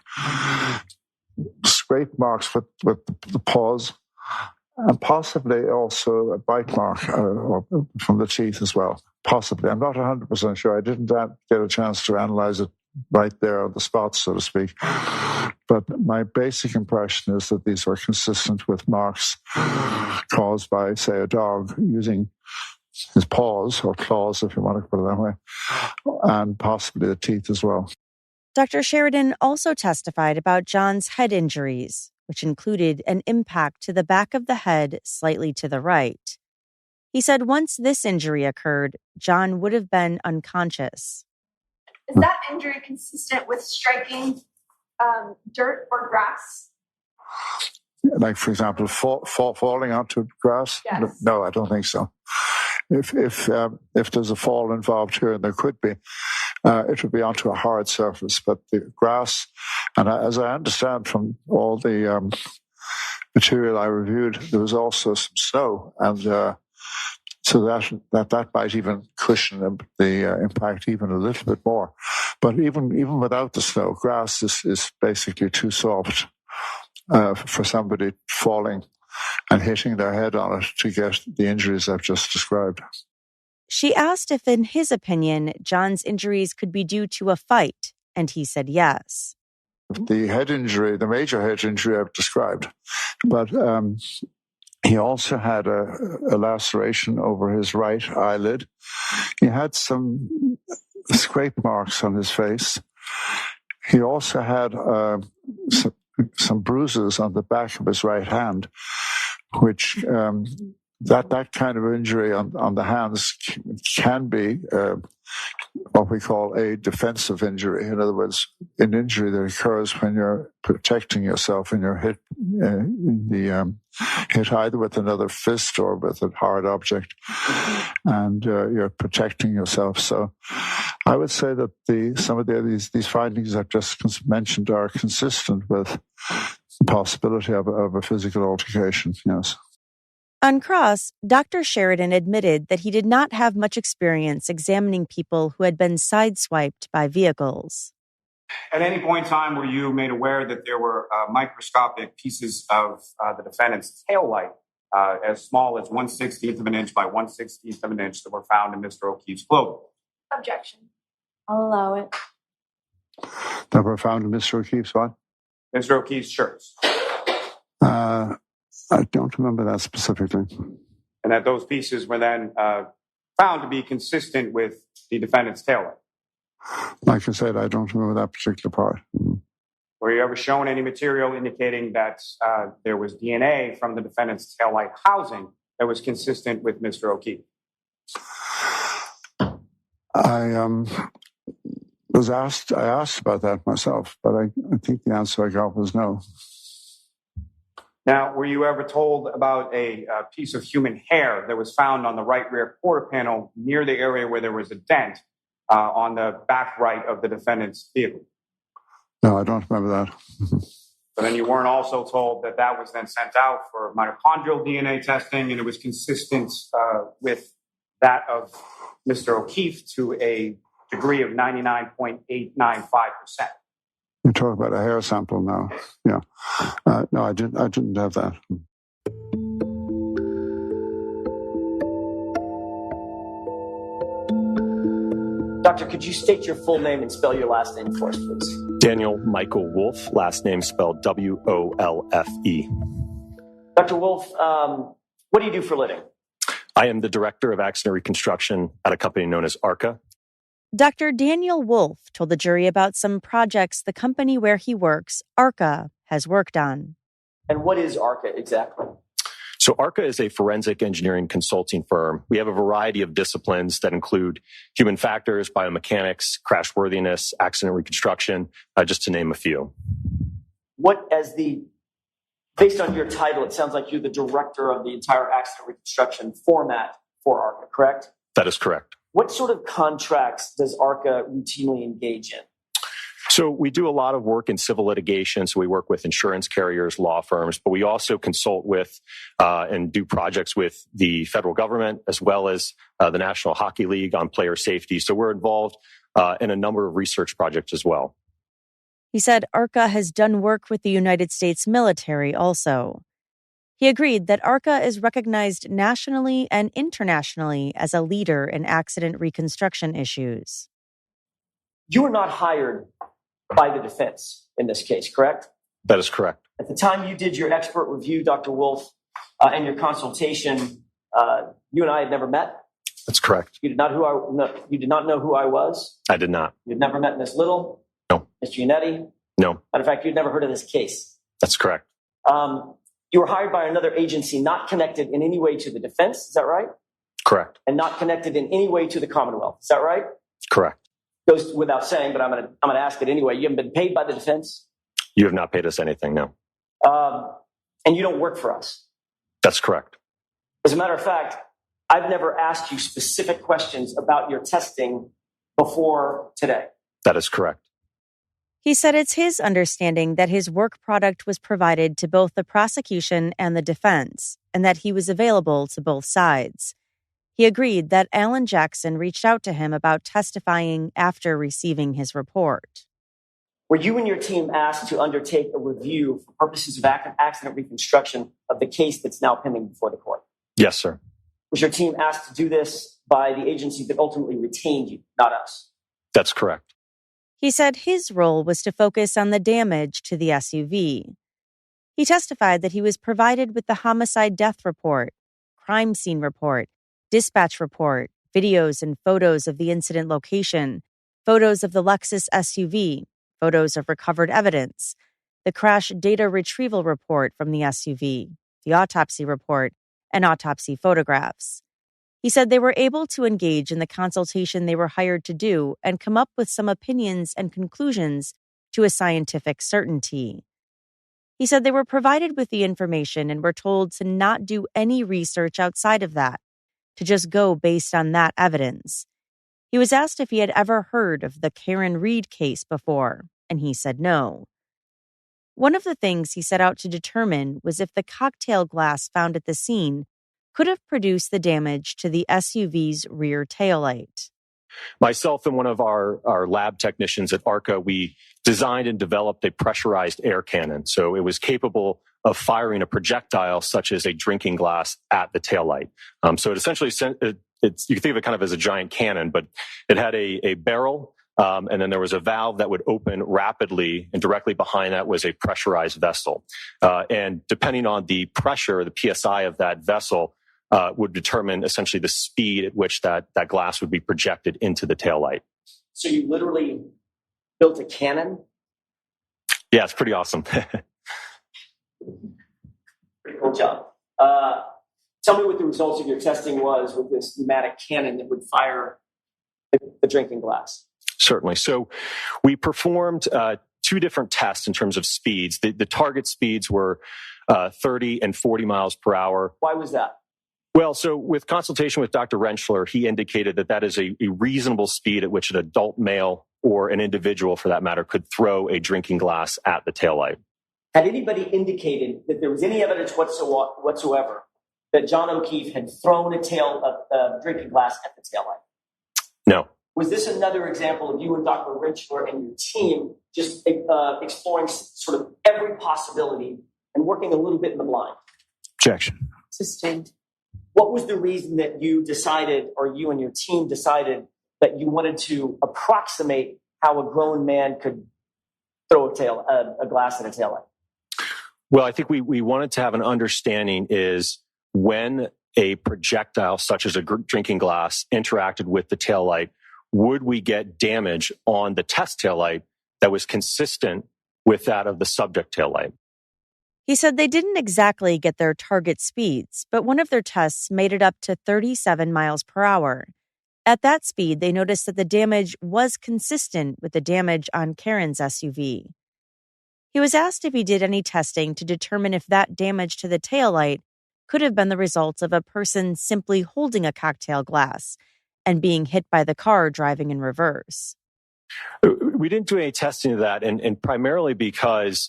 Scrape marks with the paws, and possibly also a bite mark or from the teeth as well. Possibly. I'm not 100% sure. I didn't get a chance to analyze it right there on the spot, so to speak. But my basic impression is that these are consistent with marks caused by, say, a dog using his paws or claws, if you want to put it that way, and possibly the teeth as well. Dr. Sheridan also testified about John's head injuries, which included an impact to the back of the head slightly to the right. He said once this injury occurred, John would have been unconscious. Is that injury consistent with striking dirt or grass? Like, for example, falling onto grass? Yes. No, I don't think so. If there's a fall involved here, and there could be, it would be onto a hard surface. But the grass, and as I understand from all the material I reviewed, there was also some snow, and so that might even cushion the impact even a little bit more. But even without the snow, grass is basically too soft for somebody falling and hitting their head on it to get the injuries I've just described. She asked if, in his opinion, John's injuries could be due to a fight, and he said yes. The head injury, the major head injury I've described, but he also had a laceration over his right eyelid. He had some scrape marks on his face. He also had some bruises on the back of his right hand, which that kind of injury on the hands can be what we call a defensive injury. In other words, an injury that occurs when you're protecting yourself and you're hit hit either with another fist or with a hard object, and you're protecting yourself. So I would say that some of these findings I've just mentioned are consistent with the possibility of a physical altercation, yes. On cross, Dr. Sheridan admitted that he did not have much experience examining people who had been sideswiped by vehicles. At any point in time were you made aware that there were microscopic pieces of the defendant's tail light as small as 1/16 of an inch by 1/16 of an inch that were found in Mr. O'Keefe's clothing? Objection. I'll allow it. That were found in Mr. O'Keefe's what? Mr. O'Keefe's shirts. I don't remember that specifically. And that those pieces were then found to be consistent with the defendant's tail light. Like I said, I don't remember that particular part. Were you ever shown any material indicating that there was DNA from the defendant's tail light housing that was consistent with Mr. O'Keefe? I asked about that myself, but I think the answer I got was no. Now, were you ever told about a piece of human hair that was found on the right rear quarter panel near the area where there was a dent on the back right of the defendant's vehicle? No, I don't remember that. But then you weren't also told that that was then sent out for mitochondrial DNA testing, and it was consistent with that of Mr. O'Keefe to a degree of 99.895%. You're talking about a hair sample now. Yeah. No, I didn't have that. Doctor, could you state your full name and spell your last name for us, please? Daniel Michael Wolfe, last name spelled W-O-L-F-E. Dr. Wolfe, what do you do for a living? I am the director of accident reconstruction at a company known as ARCA. Dr. Daniel Wolfe told the jury about some projects the company where he works, ARCA, has worked on. And what is ARCA exactly? So ARCA is a forensic engineering consulting firm. We have a variety of disciplines that include human factors, biomechanics, crashworthiness, accident reconstruction, just to name a few. Based on your title, it sounds like you're the director of the entire accident reconstruction format for ARCA, correct? That is correct. What sort of contracts does ARCA routinely engage in? So we do a lot of work in civil litigation. So we work with insurance carriers, law firms, but we also consult with and do projects with the federal government as well as the National Hockey League on player safety. So we're involved in a number of research projects as well. He said ARCA has done work with the United States military also. He agreed that ARCA is recognized nationally and internationally as a leader in accident reconstruction issues. You were not hired by the defense in this case, correct? That is correct. At the time you did your expert review, Dr. Wolfe, and your consultation, you and I had never met. That's correct. You did not know who I was. I did not. You'd never met Ms. Little. No. Mr. Unetti. No. Matter of fact, you'd never heard of this case. That's correct. You were hired by another agency not connected in any way to the defense. Is that right? Correct. And not connected in any way to the Commonwealth. Is that right? Correct. Goes without saying, but I'm going to ask it anyway. You haven't been paid by the defense? You have not paid us anything, no. And you don't work for us? That's correct. As a matter of fact, I've never asked you specific questions about your testing before today. That is correct. He said it's his understanding that his work product was provided to both the prosecution and the defense, and that he was available to both sides. He agreed that Alan Jackson reached out to him about testifying after receiving his report. Were you and your team asked to undertake a review for purposes of accident reconstruction of the case that's now pending before the court? Yes, sir. Was your team asked to do this by the agency that ultimately retained you, not us? That's correct. He said his role was to focus on the damage to the SUV. He testified that he was provided with the homicide death report, crime scene report, dispatch report, videos and photos of the incident location, photos of the Lexus SUV, photos of recovered evidence, the crash data retrieval report from the SUV, the autopsy report, and autopsy photographs. He said they were able to engage in the consultation they were hired to do and come up with some opinions and conclusions to a scientific certainty. He said they were provided with the information and were told to not do any research outside of that, to just go based on that evidence. He was asked if he had ever heard of the Karen Reed case before, and he said no. One of the things he set out to determine was if the cocktail glass found at the scene could have produced the damage to the SUV's rear taillight. Myself and one of our lab technicians at ARCA, we designed and developed a pressurized air cannon. So it was capable of firing a projectile such as a drinking glass at the taillight. So it essentially, you can think of it kind of as a giant cannon, but it had a barrel, and then there was a valve that would open rapidly, and directly behind that was a pressurized vessel. And depending on the pressure, the PSI of that vessel, would determine essentially the speed at which that glass would be projected into the taillight. So you literally built a cannon? Yeah, it's pretty awesome. Pretty cool job. Tell me what the results of your testing was with this pneumatic cannon that would fire the drinking glass. Certainly. So we performed two different tests in terms of speeds. The target speeds were 30 and 40 miles per hour. Why was that? Well, so with consultation with Dr. Rentschler, he indicated that is a reasonable speed at which an adult male or an individual, for that matter, could throw a drinking glass at the taillight. Had anybody indicated that there was any evidence whatsoever that John O'Keefe had thrown a drinking glass at the taillight? No. Was this another example of you and Dr. Rentschler and your team just exploring sort of every possibility and working a little bit in the blind? Objection. Sustained. What was the reason that you decided, or you and your team decided, that you wanted to approximate how a grown man could throw a glass at a taillight? Well, I think we wanted to have an understanding is when a projectile such as a drinking glass interacted with the taillight, would we get damage on the test taillight that was consistent with that of the subject taillight? He said they didn't exactly get their target speeds, but one of their tests made it up to 37 miles per hour. At that speed, they noticed that the damage was consistent with the damage on Karen's SUV. He was asked if he did any testing to determine if that damage to the taillight could have been the result of a person simply holding a cocktail glass and being hit by the car driving in reverse. We didn't do any testing of that, and primarily because,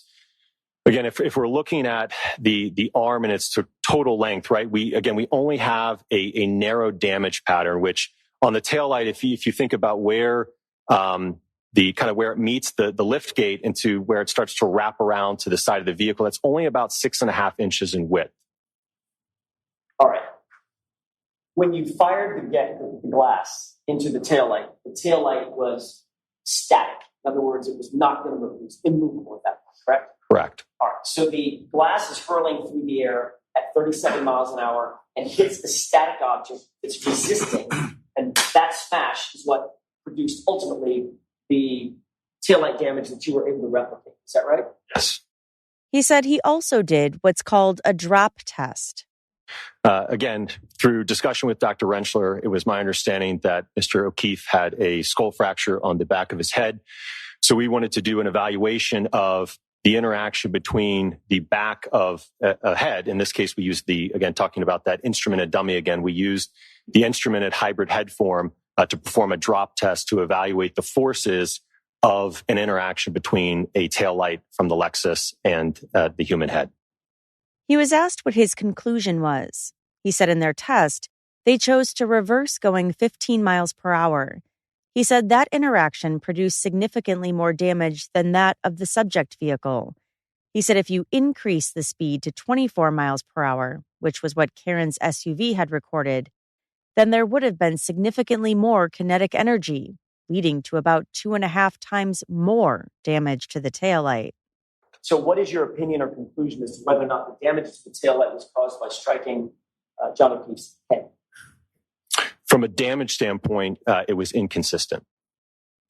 again, if we're looking at the arm and its total length, right? We only have a narrow damage pattern, which on the taillight, if you think about where where it meets the lift gate into where it starts to wrap around to the side of the vehicle, that's only about 6.5 inches in width. All right. When you fired the glass into the taillight was static. In other words, it was not going to move. It was immovable at that point, correct? Correct. All right. So the glass is hurling through the air at 37 miles an hour and hits the static object that's resisting. And that smash is what produced ultimately the taillight damage that you were able to replicate. Is that right? Yes. He said he also did what's called a drop test. Again, through discussion with Dr. Rentschler, it was my understanding that Mr. O'Keefe had a skull fracture on the back of his head. So we wanted to do an evaluation of the interaction between the back of a head. In this case, we used talking about that instrumented dummy again, we used the instrumented hybrid head form to perform a drop test to evaluate the forces of an interaction between a taillight from the Lexus and the human head. He was asked what his conclusion was. He said in their test, they chose to reverse going 15 miles per hour. He said that interaction produced significantly more damage than that of the subject vehicle. He said if you increase the speed to 24 miles per hour, which was what Karen's SUV had recorded, then there would have been significantly more kinetic energy, leading to about 2.5 times more damage to the taillight. So what is your opinion or conclusion as to whether or not the damage to the taillight was caused by striking John O'Keefe's head? From a damage standpoint, it was inconsistent.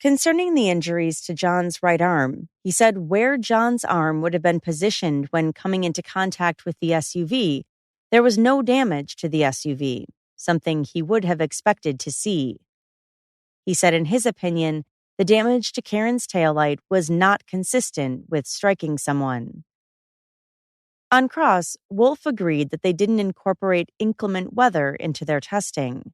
Concerning the injuries to John's right arm, he said where John's arm would have been positioned when coming into contact with the SUV, there was no damage to the SUV, something he would have expected to see. He said in his opinion, the damage to Karen's taillight was not consistent with striking someone. On cross, Wolf agreed that they didn't incorporate inclement weather into their testing.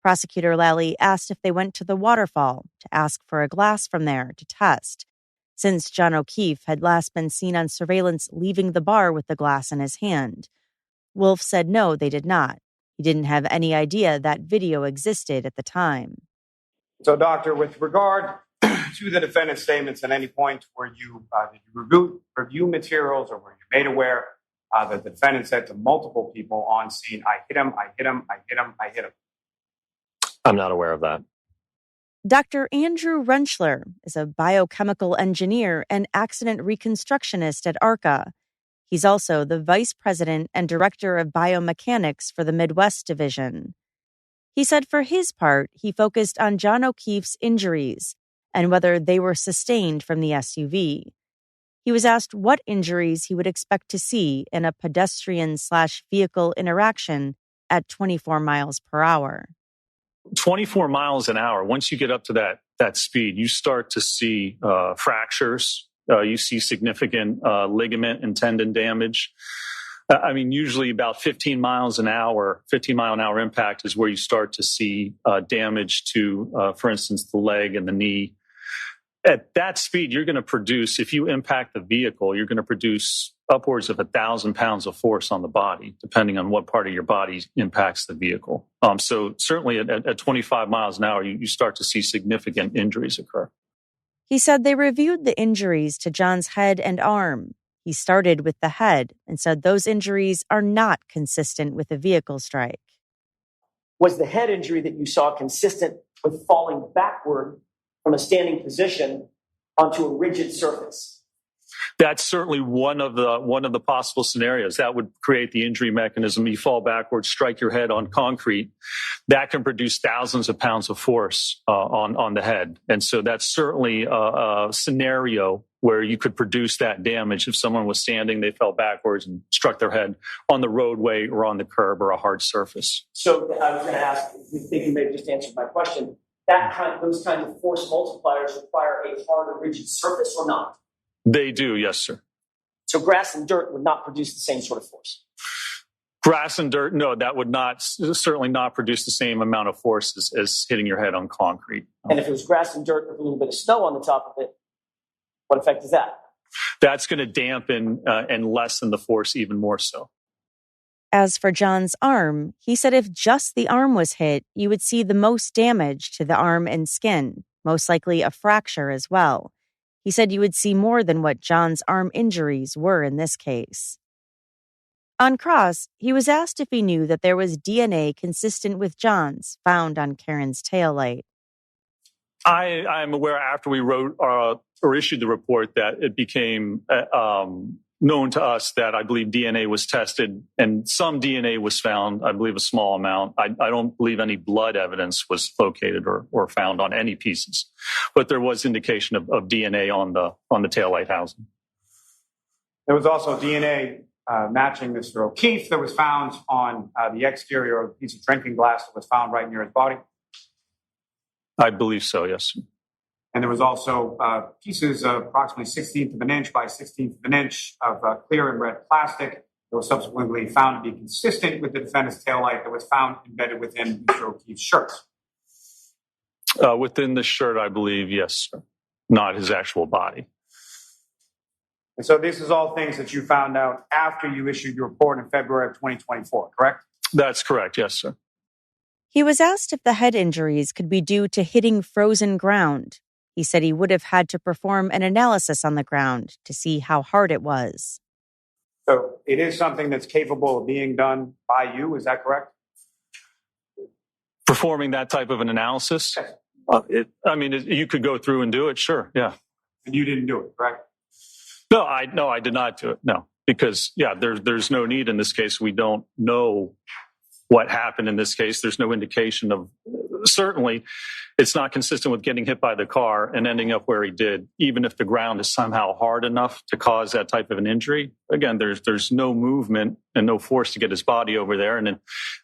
Prosecutor Lally asked if they went to the waterfall to ask for a glass from there to test, since John O'Keefe had last been seen on surveillance leaving the bar with the glass in his hand. Wolf said no, they did not. He didn't have any idea that video existed at the time. So, Doctor, with regard to the defendant's statements, at any point where did you review materials, or were you made aware that the defendant said to multiple people on scene, "I hit him, I hit him, I hit him, I hit him"? I'm not aware of that. Dr. Andrew Rentschler is a biochemical engineer and accident reconstructionist at ARCA. He's also the vice president and director of biomechanics for the Midwest Division. He said for his part, he focused on John O'Keefe's injuries and whether they were sustained from the SUV. He was asked what injuries he would expect to see in a pedestrian/vehicle interaction at 24 miles per hour. 24 miles an hour, once you get up to that speed, you start to see fractures. You see significant ligament and tendon damage. Usually about 15 mile an hour impact is where you start to see damage to, for instance, the leg and the knee. At that speed, you're going to produce, if you impact the vehicle, you're going to produce upwards of 1,000 pounds of force on the body, depending on what part of your body impacts the vehicle. So certainly at 25 miles an hour, you start to see significant injuries occur. He said they reviewed the injuries to John's head and arm. He started with the head and said those injuries are not consistent with a vehicle strike. Was the head injury that you saw consistent with falling backward from a standing position onto a rigid surface? That's certainly one of the possible scenarios. That would create the injury mechanism. You fall backwards, strike your head on concrete. That can produce thousands of pounds of force on the head. And so that's certainly a scenario where you could produce that damage if someone was standing, they fell backwards and struck their head on the roadway or on the curb or a hard surface. So I was going to ask, you think you may have just answered my question, those kinds of force multipliers require a hard or rigid surface or not? They do, yes, sir. So grass and dirt would not produce the same sort of force? Grass and dirt, no, that would certainly not produce the same amount of force as hitting your head on concrete. And if it was grass and dirt with a little bit of snow on the top of it, what effect is that? That's going to dampen and lessen the force even more so. As for John's arm, he said if just the arm was hit, you would see the most damage to the arm and skin, most likely a fracture as well. He said you would see more than what John's arm injuries were in this case. On cross, he was asked if he knew that there was DNA consistent with John's found on Karen's taillight. I am aware after we wrote or issued the report that it became known to us that I believe DNA was tested and some DNA was found, I believe a small amount. I don't believe any blood evidence was located or found on any pieces, but there was indication of DNA on the taillight housing. There was also DNA matching Mr. O'Keefe that was found on the exterior of a piece of drinking glass that was found right near his body. I believe so, yes. And there was also pieces approximately 1/16 of an inch by 1/16 of an inch of clear and red plastic that was subsequently found to be consistent with the defendant's taillight that was found embedded within Mr. O'Keefe's shirt. Within the shirt, I believe, yes, sir. Not his actual body. And so this is all things that you found out after you issued your report in February of 2024, correct? That's correct, yes, sir. He was asked if the head injuries could be due to hitting frozen ground. He said he would have had to perform an analysis on the ground to see how hard it was. So it is something that's capable of being done by you, is that correct? Performing that type of an analysis? You could go through and do it, sure, yeah. And you didn't do it, correct? No, I did not do it, no. Because, there's no need in this case. We don't know what happened in this case. There's no indication of, certainly, it's not consistent with getting hit by the car and ending up where he did, even if the ground is somehow hard enough to cause that type of an injury. Again, there's no movement and no force to get his body over there. And then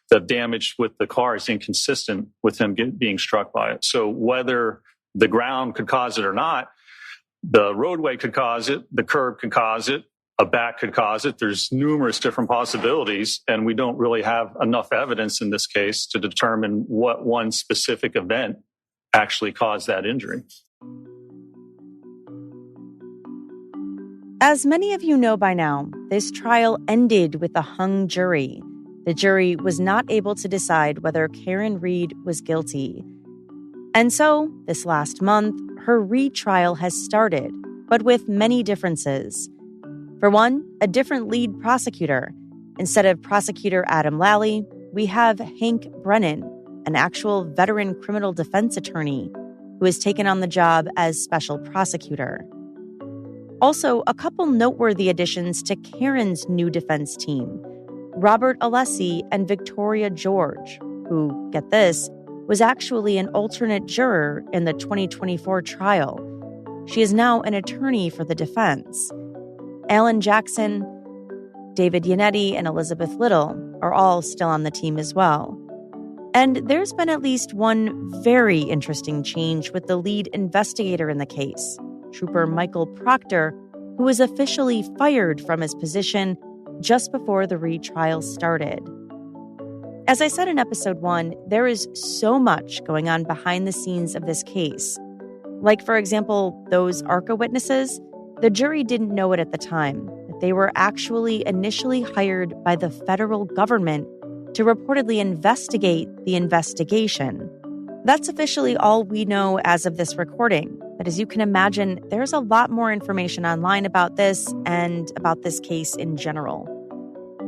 the damage with the car is inconsistent with him being struck by it. So whether the ground could cause it or not, the roadway could cause it, the curb could cause it, a back could cause it. There's numerous different possibilities, and we don't really have enough evidence in this case to determine what one specific event actually caused that injury. As many of you know by now, this trial ended with a hung jury. The jury was not able to decide whether Karen Read was guilty. And so, this last month, her retrial has started, but with many differences. For one, a different lead prosecutor. Instead of prosecutor Adam Lally, we have Hank Brennan, an actual veteran criminal defense attorney who has taken on the job as special prosecutor. Also, a couple noteworthy additions to Karen's new defense team, Robert Alessi and Victoria George, who, get this, was actually an alternate juror in the 2024 trial. She is now an attorney for the defense. Alan Jackson, David Yannetti, and Elizabeth Little are all still on the team as well. And there's been at least one very interesting change with the lead investigator in the case, Trooper Michael Proctor, who was officially fired from his position just before the retrial started. As I said in episode 1, there is so much going on behind the scenes of this case. Like, for example, those ARCA witnesses. The jury didn't know it at the time, but they were actually initially hired by the federal government to reportedly investigate the investigation. That's officially all we know as of this recording. But as you can imagine, there's a lot more information online about this and about this case in general.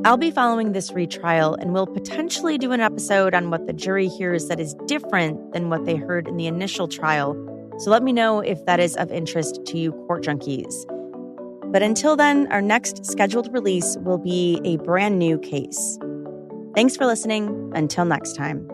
I'll be following this retrial and will potentially do an episode on what the jury hears that is different than what they heard in the initial trial. So let me know if that is of interest to you court junkies. But until then, our next scheduled release will be a brand new case. Thanks for listening. Until next time.